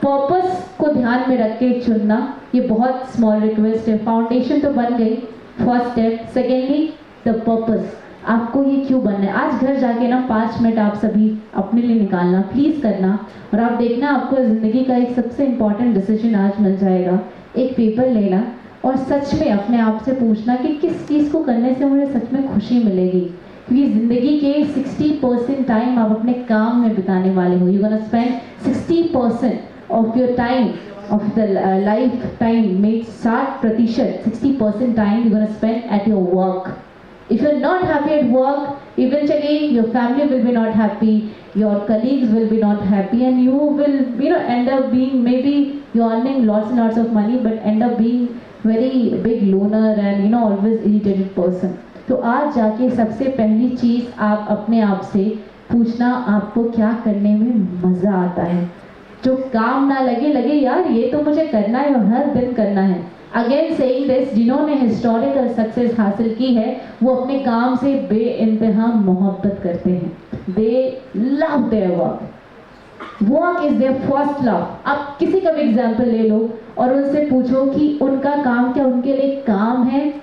पर्पस को ध्यान में रख के चुनना, ये बहुत स्मॉल रिक्वेस्ट है। फाउंडेशन तो बन गई, first step. Secondly the purpose, आपको ये क्यों बनना है। आज घर जाके ना 5 मिनट आप सभी अपने लिए निकालना, प्लीज़ करना, और आप देखना आपको ज़िंदगी का एक सबसे इम्पॉर्टेंट डिसीजन आज मिल जाएगा। एक पेपर लेना और सच में अपने आप से पूछना कि किस चीज़ को करने से मुझे सच में खुशी मिलेगी, क्योंकि ज़िंदगी के 60% टाइम आप अपने काम में बिताने वाले हो। You gonna spend 60% of your time of the lifetime, made 60%, 60% time you're going to spend at your work. If you're not happy at work, eventually your family will be not happy, your colleagues will be not happy, and you will end up being, maybe you're earning lots and lots of money but end up being very big loner and always irritated person. तो आज जाके सबसे पहली चीज़ आप अपने आप से पूछना, आपको क्या करने में मज़ा आता है, जो काम ना लगे यार ये तो मुझे करना है और हर दिन करना है। अगेन सेइंग दिस, जिन्होंने हिस्टोरिकल सक्सेस हासिल की है वो अपने काम से बेइंतहा मोहब्बत करते हैं। They love their work, work is their first love. आप किसी का भी एग्जाम्पल ले लो और उनसे पूछो कि उनका काम क्या उनके लिए काम है,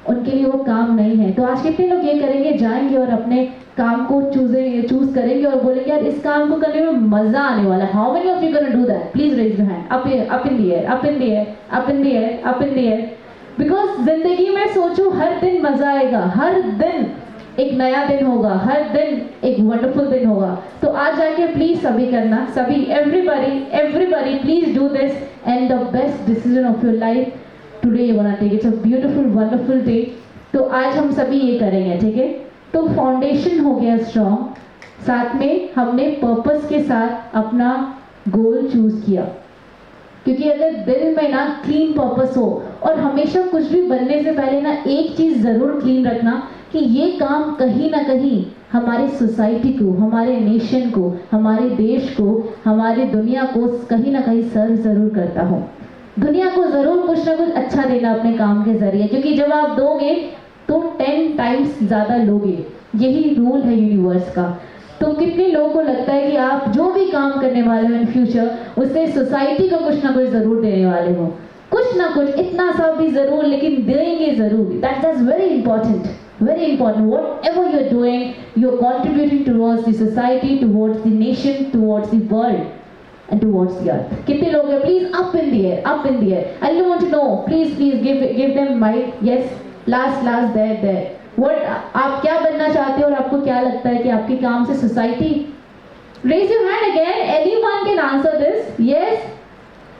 उनके लिए वो काम नहीं है। तो आज कितने लोग ये करेंगे, जाएंगे और अपने काम को चूज करेंगे और बोलेंगे यार इस काम को करने में मजा आने वाला है। How many of you gonna do that? Please raise your hand, up in the air, up in the air, up in the air, up in the air. Because जिंदगी में सोचो हर दिन मजा आएगा, हर दिन एक नया दिन होगा, हर दिन एक वंडरफुल दिन होगा। तो आज जाके प्लीज सभी करना, सभी everybody please do this and the best decision of your life today you gonna take. It's a beautiful wonderful day. तो आज हम सभी ये करेंगे, ठीक है। तो फाउंडेशन हो गया स्ट्रॉन्ग, साथ में हमने पर्पस के साथ अपना गोल चूज किया, क्योंकि अगर दिल में ना क्लीन पर्पस हो, और हमेशा कुछ भी बनने से पहले ना एक चीज जरूर क्लीन रखना कि ये काम कहीं ना कहीं हमारे सोसाइटी को, हमारे नेशन को, हमारे देश को, हमारी दुनिया को कहीं ना कहीं सर्व जरूर करता हो। दुनिया को जरूर कुछ ना कुछ अच्छा देना अपने काम के जरिए, क्योंकि जब आप दोगे तो 10 टाइम्स ज़्यादा लोगे, यही रूल है यूनिवर्स का। तो कितने लोगों को लगता है कि आप जो भी काम करने वाले हो इन फ्यूचर, उससे सोसाइटी को कुछ ना कुछ ज़रूर देने वाले हो, कुछ ना कुछ, इतना सा भी ज़रूर, लेकिन देंगे ज़रूर। That's very important, very important. Whatever you're doing, you're contributing towards the society, towards the nation, towards the world, and towards the earth. कितने लोग हैं? Please up in the air, up in the air. I don't want to know. Please give them mic. Yes, last there. What आप क्या बनना चाहते हो और आपको क्या लगता है कि आपके काम से society? Raise your hand again. Anyone can answer this. Yes.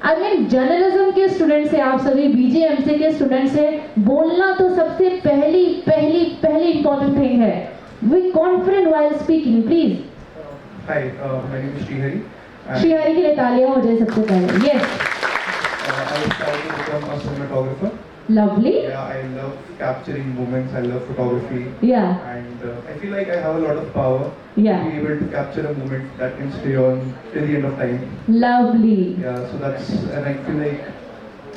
I mean journalism के स्टूडेंट से आप सभी, BJMC के स्टूडेंट से बोलना तो सबसे पहली इंपॉर्टेंट थिंग है। Be confident while speaking, please. Hi, my name is Srihari. Srihari के लिए तालियां हो जाए सबसे पहले। Yes. I was trying to become a cinematographer. Lovely. Yeah, I love capturing moments. I love photography. Yeah. And I feel like I have a lot of power Yeah. to be able to capture a moment that can stay on till the end of time. Lovely. Yeah, so and I feel like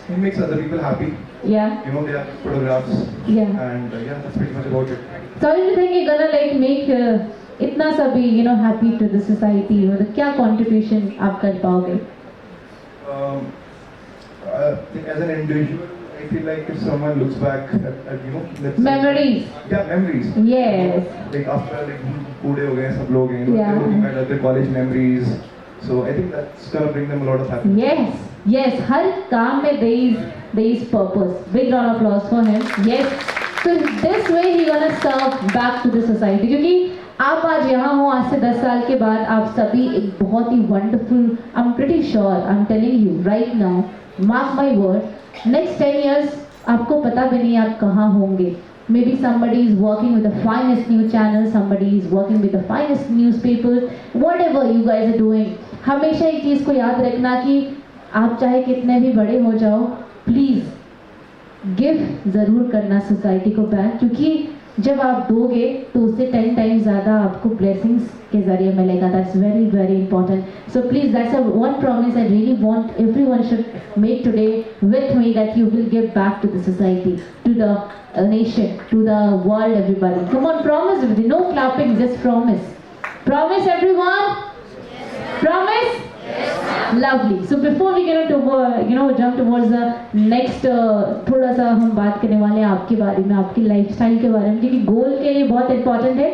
it makes other people happy. Yeah. You know, they are photographs. Yeah. And yeah, that's pretty much about it. So how do you think you're gonna like make इतना सभी happy to the society? मतलब क्या contribution आप कर पाओगे? I think as an individual, I feel like if someone looks back at let's say, Memories. Yeah, memories. Yes. Like after बूढ़े हो गए सब लोग हैं, Yeah. they're looking at their college memories. So I think that's gonna bring them a lot of happiness. Yes. हर काम में there is purpose. Big round of applause for him. Yes. So this way he gonna serve back to the society. क्योंकि आप आज यहाँ हो, आज से 10 साल के बाद आप सभी एक बहुत ही wonderful, I'm pretty sure, I'm telling you right now, mark my word, next 10 years आपको पता भी नहीं आप कहाँ होंगे. Maybe somebody is working with the finest news channels, somebody is working with the finest newspapers, whatever you guys are doing. हमेशा एक चीज़ को याद रखना कि आप चाहे कितने भी बड़े हो जाओ, प्लीज़ गिव ज़रूर करना सोसाइटी को बैक, क्योंकि जब आप दोगे तो उससे 10 टाइम्स ज़्यादा आपको ब्लेसिंग्स के ज़रिए मिलेगा. That's very very important. So please that's one promise I really want everyone should make today with me, that you will give back to the society, to the nation, to the world, everybody. Come on, promise with me. No clapping, just promise. Promise everyone? Yes, promise? Yes, Lovely. So before we get to jump towards the next, थोड़ा सा हम बात करने वाले हैं आपके बारे में, आपकी लाइफस्टाइल के बारे में, क्योंकि गोल के लिए बहुत इंपॉर्टेंट है।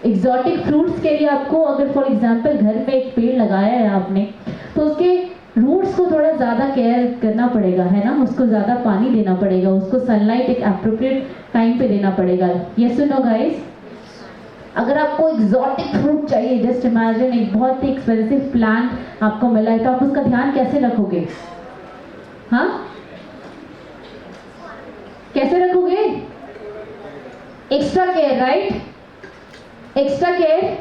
एग्जॉटिक फ्रूट्स के लिए आपको अगर फॉर एग्जांपल घर में एक पेड़ लगाया है आपने, तो उसके रूट्स को थोड़ा ज़्यादा केयर करना पड़ेगा, है ना, उसको ज़्यादा पानी देना पड़ेगा, उसको सनलाइट एक अप्रोप्रिएट टाइम पे देना पड़ेगा। यस और नो गाइस? अगर आपको एग्जॉटिक फ्रूट चाहिए, जस्ट इमेजिन एक बहुत ही एक्सपेंसिव प्लांट आपको मिला है, तो आप उसका ध्यान कैसे रखोगे? हाँ, कैसे रखोगे? Extra care, right? Extra care,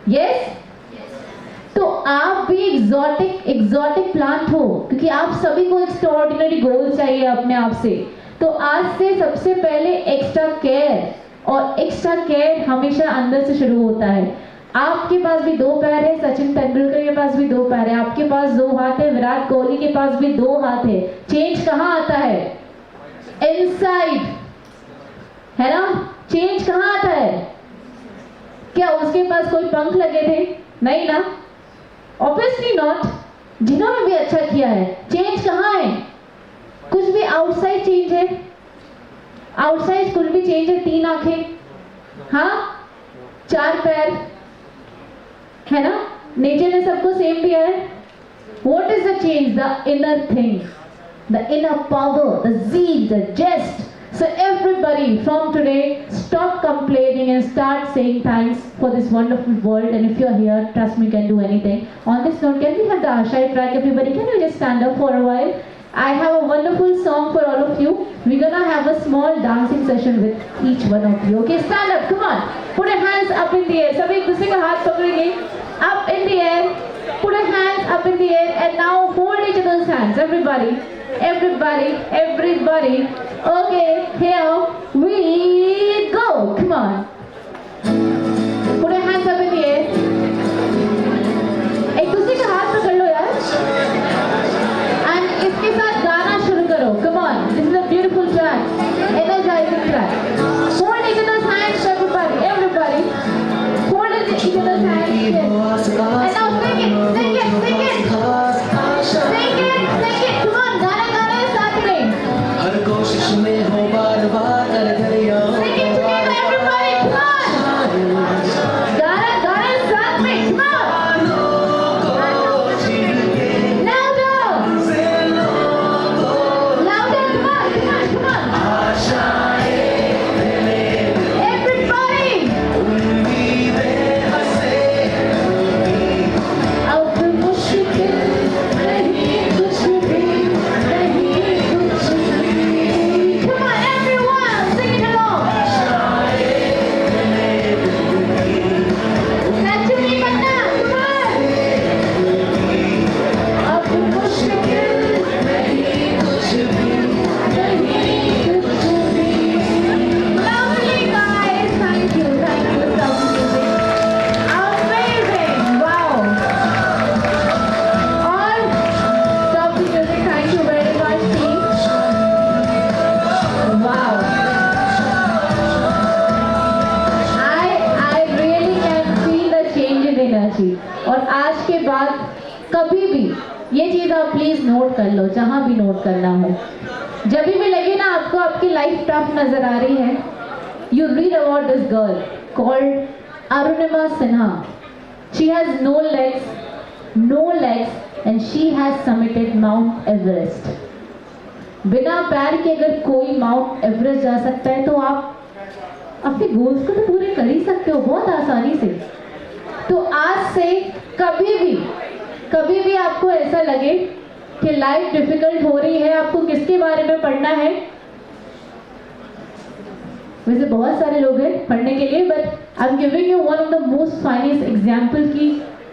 yes? तो आप भी एग्जॉटिक प्लांट हो, क्योंकि आप सभी को एक्स्ट्राऑर्डिनरी गोल चाहिए अपने आप से। तो आज से सबसे पहले एक्स्ट्रा केयर, और एक्स्ट्रा केयर हमेशा अंदर से शुरू होता है। आपके पास भी 2 पैर है, सचिन तेंदुलकर के पास भी 2 पैर है, आपके पास 2 हाथ है, विराट कोहली के पास भी 2 हाथ है। चेंज कहाँ आता है? इनसाइड, है ना? चेंज कहाँ आता है? क्या उसके पास कोई पंख लगे थे? नहीं ना, ऑब्वियसली नॉट। जिन्होंने भी अच्छा किया है, चेंज कहाँ है? कुछ भी आउटसाइड चेंज है, आउटसाइड कुछ भी चेंज है। 3 आंखें, हाँ, 4 पैर, है ना? नेचर ने सबको सेम दिया है। What is the change? The inner thing, the inner power, the zeal, the zest. So everybody from today, stop complaining and start saying thanks for this wonderful world. And if you're here, trust me, you can do anything. On this note, can we have the Ashai track, everybody? Can you just stand up for a while? I have a wonderful song for all of you. We're gonna have a small dancing session with each one of you. Okay, stand up, come on. Put your hands up in the air. सब एक दूसरे का हाथ पकड़ेंगे. Up in the air. Put your hands up in the air and now hold each other's hands. Everybody. Okay, here we go. Come on. Put your hands up in the air. एक दूसरे का हाथ पकड़ लो यार. And इसके साथ गाना शुरू करो. Come on. This is a beautiful track. Energizing track. Hold each other's hands, everybody. Hold each other's hands. Yes. And now sing it. Come on, गाना है साथ में. हर कोशिश में हो बार बार कर दरिया Sing it together, everybody. Come on. गाना है साथ में. Come on. Louder. Come on. Everybody. अब मुश्किल नहीं कुछ भी, नहीं कुछ भी. Come on, everyone, sing it along. Sachit नहीं करना. Come on. अब मुश्किल नहीं कुछ भी, नहीं कुछ भी. Lovely guys, thank you for sound music. Amazing, wow. All stop the music, thank you very much team. Wow. I really can feel the change in energy. और आज के बाद कभी भी ये चीज़ आप प्लीज नोट कर लो, जहाँ भी नोट करना हो. जब भी लगे ना आपको आपकी लाइफ टफ नजर आ रही है, you read about this girl called Arunima Sinha. She has no legs and she has summited Mount Everest. बिना पैर के अगर कोई माउंट एवरेस्ट जा सकता है, तो आप अपने गोल्स को तो पूरे कर ही सकते हो बहुत आसानी से. तो आज से कभी भी आपको ऐसा लगे कि लाइफ डिफिकल्ट हो रही है, आपको किसके बारे में पढ़ना है? वैसे बहुत सारे लोग हैं पढ़ने के लिए, but I am giving you one of the most finest example की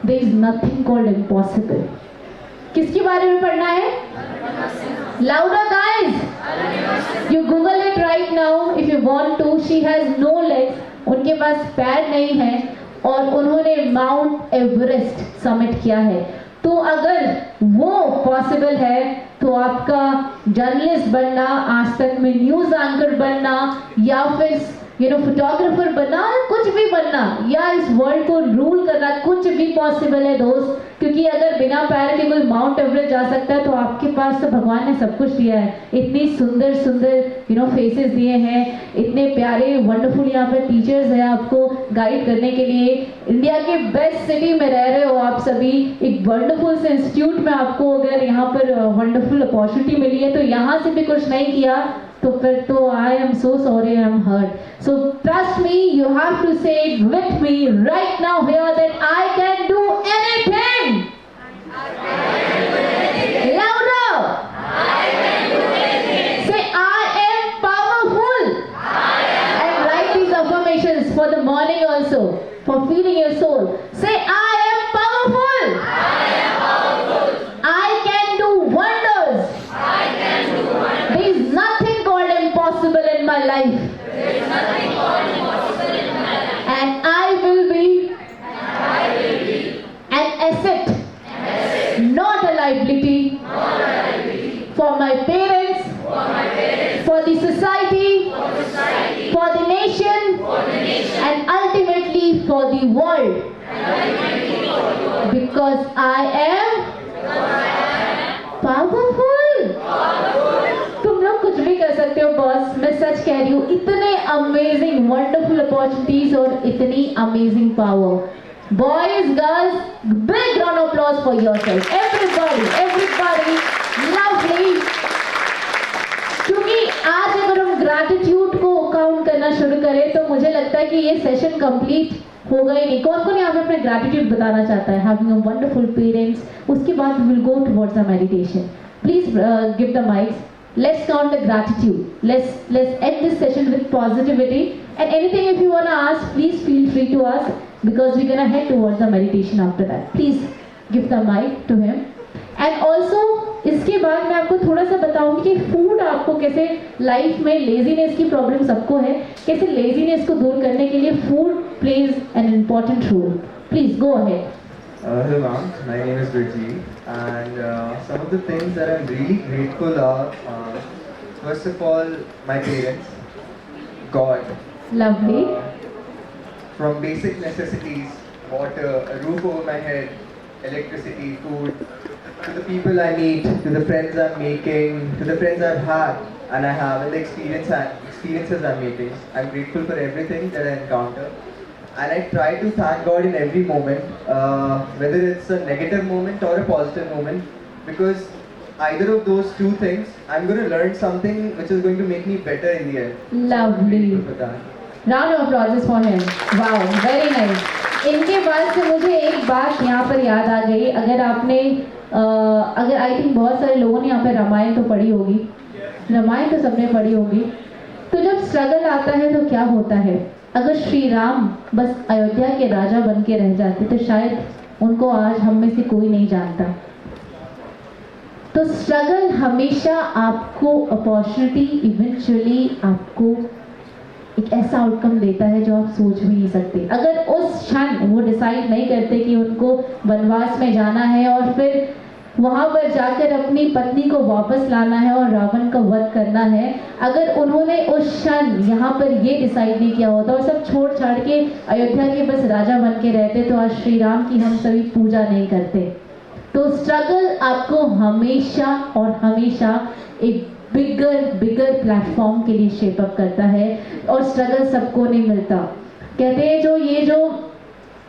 there is nothing called impossible. किसके बारे में पढ़ना है? Louder guys. You Google it right now if you want to. She has no legs. उनके पास पैर नहीं है और उन्होंने माउंट एवरेस्ट समिट किया है. तो अगर वो पॉसिबल है, तो आपका जर्नलिस्ट बनना, आज तक में न्यूज एंकर बनना, या फिर फोटोग्राफर बनना, कुछ भी बनना, या इस वर्ल्ड को रूल करना, कुछ भी पॉसिबल है दोस्त। क्योंकि अगर बिना पैर के कोई माउंट एवरेस्ट जा सकता है तो आपके पास तो भगवान ने सब कुछ दिया है। इतनी सुंदर सुंदर फेसेस दिए हैं, इतने प्यारे वंडरफुल यहाँ पर टीचर्स हैं आपको गाइड करने के लिए। इंडिया के बेस्ट सिटी में रह रहे हो आप सभी, एक वंडरफुल से इंस्टीट्यूट में आपको अगर यहाँ पर वंडरफुल अपॉर्चुनिटी मिली है तो यहाँ से भी कुछ नहीं किया तो फिर तो I am so sorry, I am hurt. So trust me, you have to say it with me right now here that I can do anything. Louder! Say I am powerful. And write these affirmations for the morning also, for feeding your soul. Say I am powerful. I can do wonders. There is nothing called impossible in my life. And I will be an asset, not a liability, for my parents, for the society, for the nation, and ultimately for the world. Because I am powerful. तुम लोग कुछ भी कर सकते हो बॉस, मैं सच कह रही हूँ। इतने अमेजिंग वंडरफुल अपॉर्चुनिटीज और इतनी amazing power. Boys, girls, big round of applause for yourself. Everybody, lovely. क्योंकि आज अगर हम ग्रैटिट्यूड को काउंट करना शुरू करें तो मुझे लगता है कि ये सेशन कंप्लीट होगा ही नहीं। कौन कौन यहाँ पे अपने ग्रैटिट्यूड बताना चाहता है? Having a wonderful parents. उसके बाद we will go towards the meditation. Please give the mics. Let's count the gratitude. Let's end this session with positivity. And anything if you want to ask, please feel free to ask because we're gonna head towards the meditation after that. Please give the mic to him. And also इसके बाद मैं आपको थोड़ा सा बताऊंगी कि फूड आपको कैसे लाइफ में लेजीनेस की प्रॉब्लम सबको है, कैसे लेजीनेस को दूर करने के लिए food plays an important role. Please go ahead. Hello ma'am, my name is Virji and some of the things that I'm really grateful are first of all my parents, God. Lovely. From basic necessities, water, a roof over my head, electricity, food, to the people I meet, to the friends I'm making, to the friends I've had and I have and the experiences I'm making. I'm grateful for everything that I encounter. And I try to thank God in every moment, whether it's a negative moment or a positive moment, because either of those two things, I'm going to learn something which is going to make me better in the end. Lovely. So I'm grateful for that. Round of applause for him. Wow, very nice. इनके बाद से मुझे एक बात यहाँ पर याद आ गई. अगर आपने अगर आई थिंक बहुत सारे लोगों ने यहाँ पर रामायण तो पढ़ी होगी, रामायण तो सबने पढ़ी होगी. तो जब स्ट्रगल आता है तो क्या होता है? अगर श्री राम बस अयोध्या के राजा बन के रह जाते तो शायद उनको आज हम में से कोई नहीं जानता. तो स्ट्रगल हमेशा आपको अपॉर्चुनिटी, इवेंचुअली आपको एक ऐसा आउटकम देता है जो आप सोच भी नहीं सकते. अगर उस क्षण वो डिसाइड नहीं करते कि उनको वनवास में जाना है और फिर वहाँ पर जाकर अपनी पत्नी को वापस लाना है और रावण का वध करना है, अगर उन्होंने उस क्षण यहाँ पर ये डिसाइड नहीं किया होता और सब छोड़ छाड़ के अयोध्या के बस राजा बन के रहते तो आज श्री राम की हम सभी पूजा नहीं करते. तो स्ट्रगल आपको हमेशा और हमेशा एक बिगर प्लेटफॉर्म के लिए शेप अप करता है और स्ट्रगल सबको नहीं मिलता. कहते हैं जो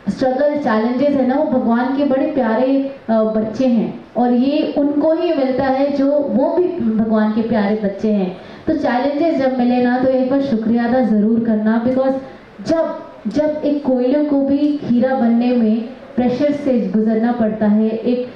स्ट्रगल चैलेंजेस है ना, वो भगवान के बड़े प्यारे बच्चे हैं और ये उनको ही मिलता है जो वो भी भगवान के प्यारे बच्चे हैं. तो चैलेंजेस जब मिले ना तो एक बार शुक्रिया अदा ज़रूर करना, बिकॉज जब एक कोयले को भी हीरा बनने में प्रेशर से गुजरना पड़ता है, एक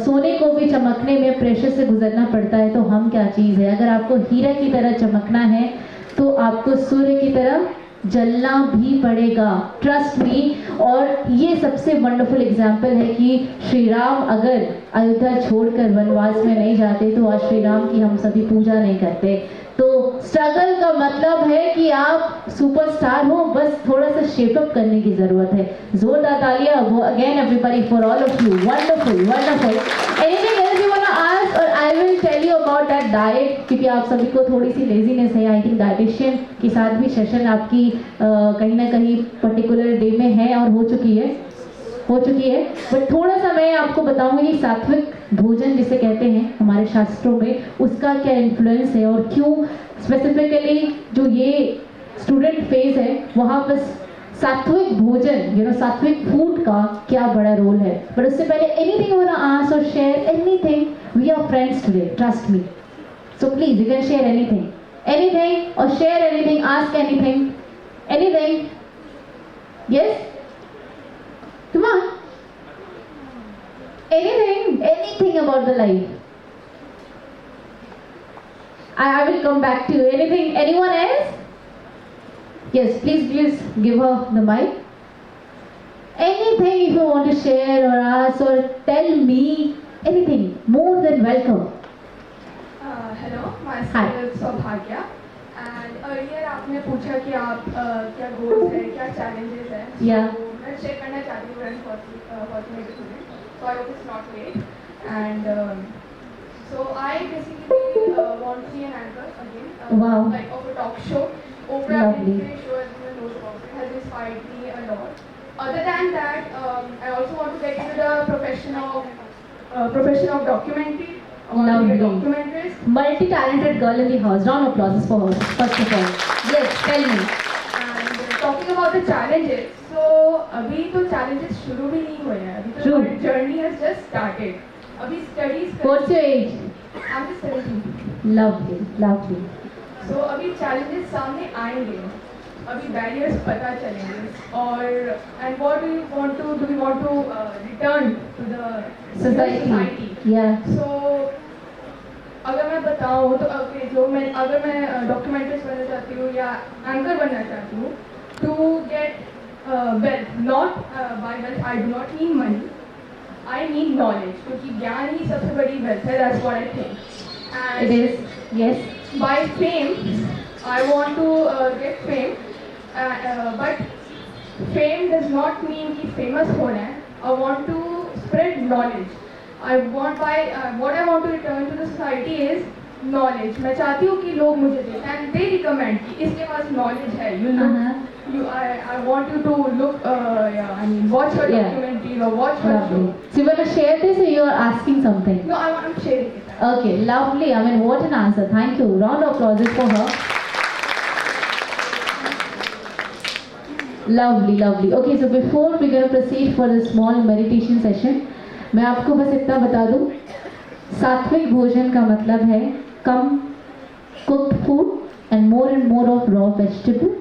सोने को भी चमकने में प्रेशर से गुजरना पड़ता है, तो हम क्या चीज़ है. अगर आपको हीरा की तरह चमकना है तो आपको सूर्य की तरह जलना भी पड़ेगा. Trust me. और ये सबसे वंडरफुल एग्जाम्पल है कि श्री राम अगर अयोध्या छोड़कर वनवास में नहीं जाते तो आज श्री राम की हम सभी पूजा नहीं करते. तो स्ट्रगल का मतलब है कि आप सुपरस्टार हो, बस थोड़ा सा शेपअप करने की जरूरत है. जोरदार तालियां again everybody for all of you. Wonderful. Anything else you want to ask और I will will tell you about that diet, क्योंकि आप सभी को थोड़ी सी लेजीनेस है। आई थिंक डाइटिशियन के साथ भी सेशन आपकी कहीं ना कहीं पर्टिकुलर डे में है और हो चुकी है। बट थोड़ा सा मैं आपको बताऊंगी सात्विक भोजन जिसे कहते हैं हमारे शास्त्रों में, उसका क्या इन्फ्लुएंस है और क्यों स्पेसिफिकली जो ये स्टूडेंट फेज है वहाँ पर सात्विक भोजन सात्विक फूड का क्या बड़ा रोल है। बट उससे पहले anything you want to ask और share anything, we are friends today, trust me. So please you can share anything और share anything, ask anything. Yes, come on, anything about the life. I will come back to you. Anyone else? Yes, please give her the mic. Anything if you want to share or ask or tell me anything, more than welcome. Hello, Hi. myself is Saubhagya. And earlier आपने पूछा कि आप क्या goals है, क्या challenges है. Yeah. So, मैं share करना चाहती हूँ and for me student. So I hope it's not late. And so I basically want to be an anchor again. Wow. Like of a talk show. Oprah Lovely. Winfrey show, everyone knows about it, has inspired me a lot. Other than that, I also want to get into the profession of documentary. I want to be a Lovely. documentarist. Multi-talented girl in the house. Round of applause for her, first of all. Yes, tell me. And talking about the challenges, so अभी तो challenges शुरू भी नहीं हुए हैं, अभी तो True. हमारी journey has just started. अभी studies What's your age? I'm just 17. Lovely. So अभी challenges सामने आएंगे, अभी barriers पता चलेंगे और and what do we want to return to the society. Yeah. So अगर मैं बताऊँ तो अगर मैं डॉक्यूमेंट्रीज बनना चाहती हूँ या एंकर बनना चाहती हूँ, to get wealth, not by wealth I do not need money, I need knowledge, क्योंकि ज्ञान ही सबसे बड़ी wealth है, that's what I think. And It is. Yes. by fame, I want to get fame, but fame does not mean कि famous होना है. I want to spread knowledge. What I want to return to the society is knowledge. मैं चाहती हूँ कि लोग मुझे देखें and they recommend कि इसके पास knowledge है. I want you to look, watch her Yeah. documentary or watch her Lovely. show. So you want to share this or you are asking something? No, I'm sharing it. Okay, lovely. I mean, what an answer. Thank you. Round of applause for her. Lovely. Okay, so before we're going to proceed for the small meditation session, मैं आपको बस इतना बता दूं, सात्विक भोजन का मतलब है कम cooked food and more of raw vegetable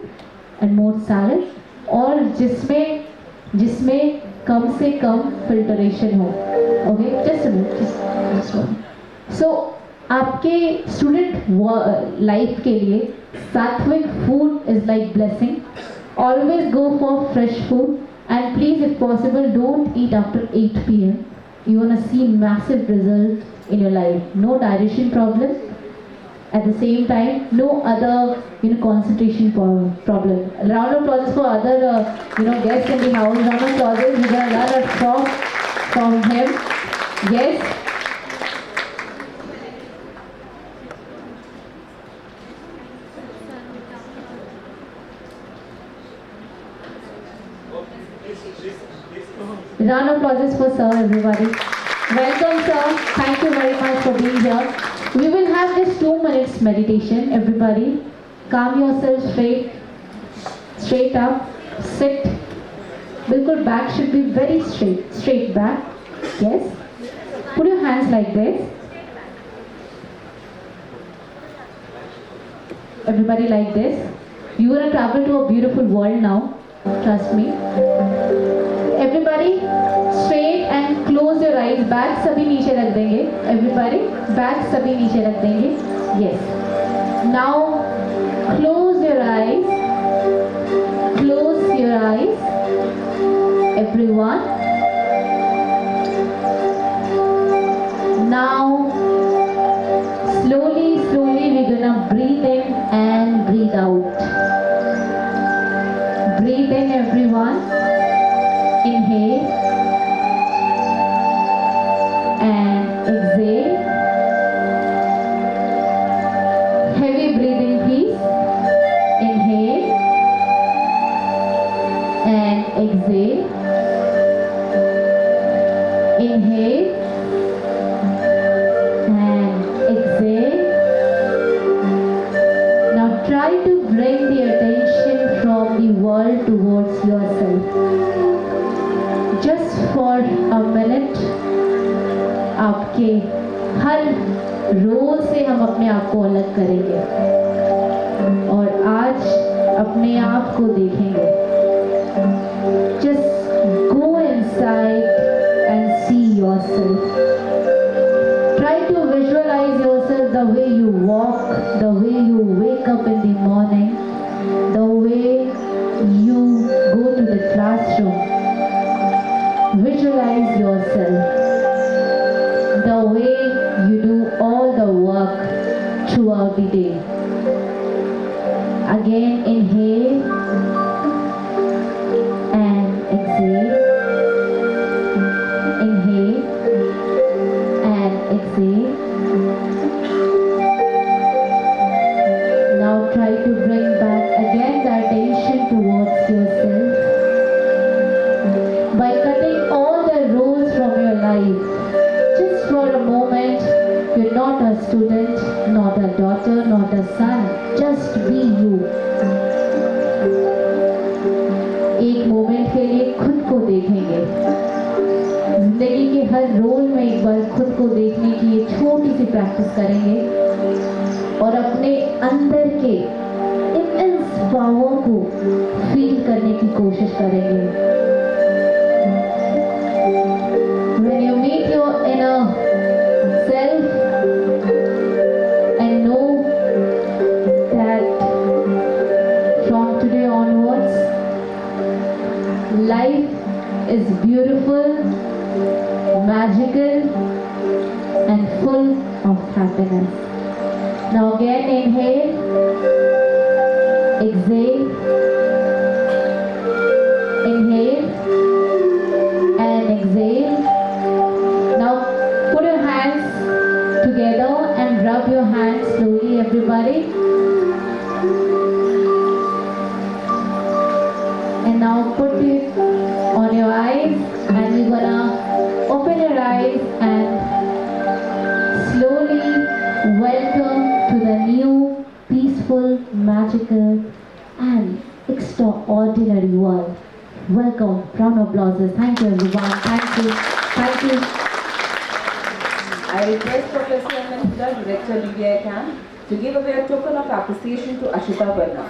and more salad, और जिसमें कम से कम filtration हो. Okay, just a minute, just one. So आपके स्टूडेंट लाइफ के लिए सात्विक food is like blessing. Always go for fresh food and please if possible don't eat after 8 p.m. You want to see massive results in your life. No digestion problem. At the same time, no other concentration problem. A round of applause for other guests in the house. Round of applause. We're gonna learn a song from him. Yes. Round of applause for sir, everybody. Welcome, sir. Thank you very much for being here. We will have this 2 minutes meditation. Everybody, calm yourself straight up. Sit. Bilkul back should be very straight back. Yes. Put your hands like this. Everybody like this. You are gonna travel to a beautiful world now. Trust me. Everybody straight and close your eyes. Back सभी नीचे रख देंगे. Everybody back सभी नीचे रख देंगे. Yes. Now close your eyes. Close your eyes. Everyone. Now slowly we're gonna breathe in and breathe out. Breathe in, everyone. Inhale and exhale. के हर रोल से हम अपने आप को अलग करेंगे और आज अपने आप को देखेंगे. Just go inside and see yourself. Try to visualize yourself the way you walk, the way you wake up in the morning, the way you go to the classroom. Visualize yourself, the way you do all the work throughout the day. Again, inhale and exhale. Inhale and exhale. Now try to bring back again the attention towards yourself by cutting all the rules from your life. Just for a moment, you're not a student, not a daughter, not a son. Just be you. एक मोमेंट के लिए खुद को देखेंगे. जिंदगी के हर रोल में एक बार खुद को देखने की ये छोटी सी प्रैक्टिस करेंगे और अपने अंदर के इमेंस पावर को फील करने की कोशिश करेंगे. When you meet your inner self and know that from today onwards, life is beautiful, magical, and full of happiness. Now again inhale, exhale, inhale, and exhale. Now put your hands together and rub your hands slowly, everybody. And now put it on your eyes and you're gonna open your eyes and slowly welcome to the new, peaceful, magical and extraordinary world. Welcome, round of applause. Thank you everyone. Thank you. Thank you. I request Professor M. N. Huda, Director Media Camp, to give away a token of appreciation to Ashita Verma.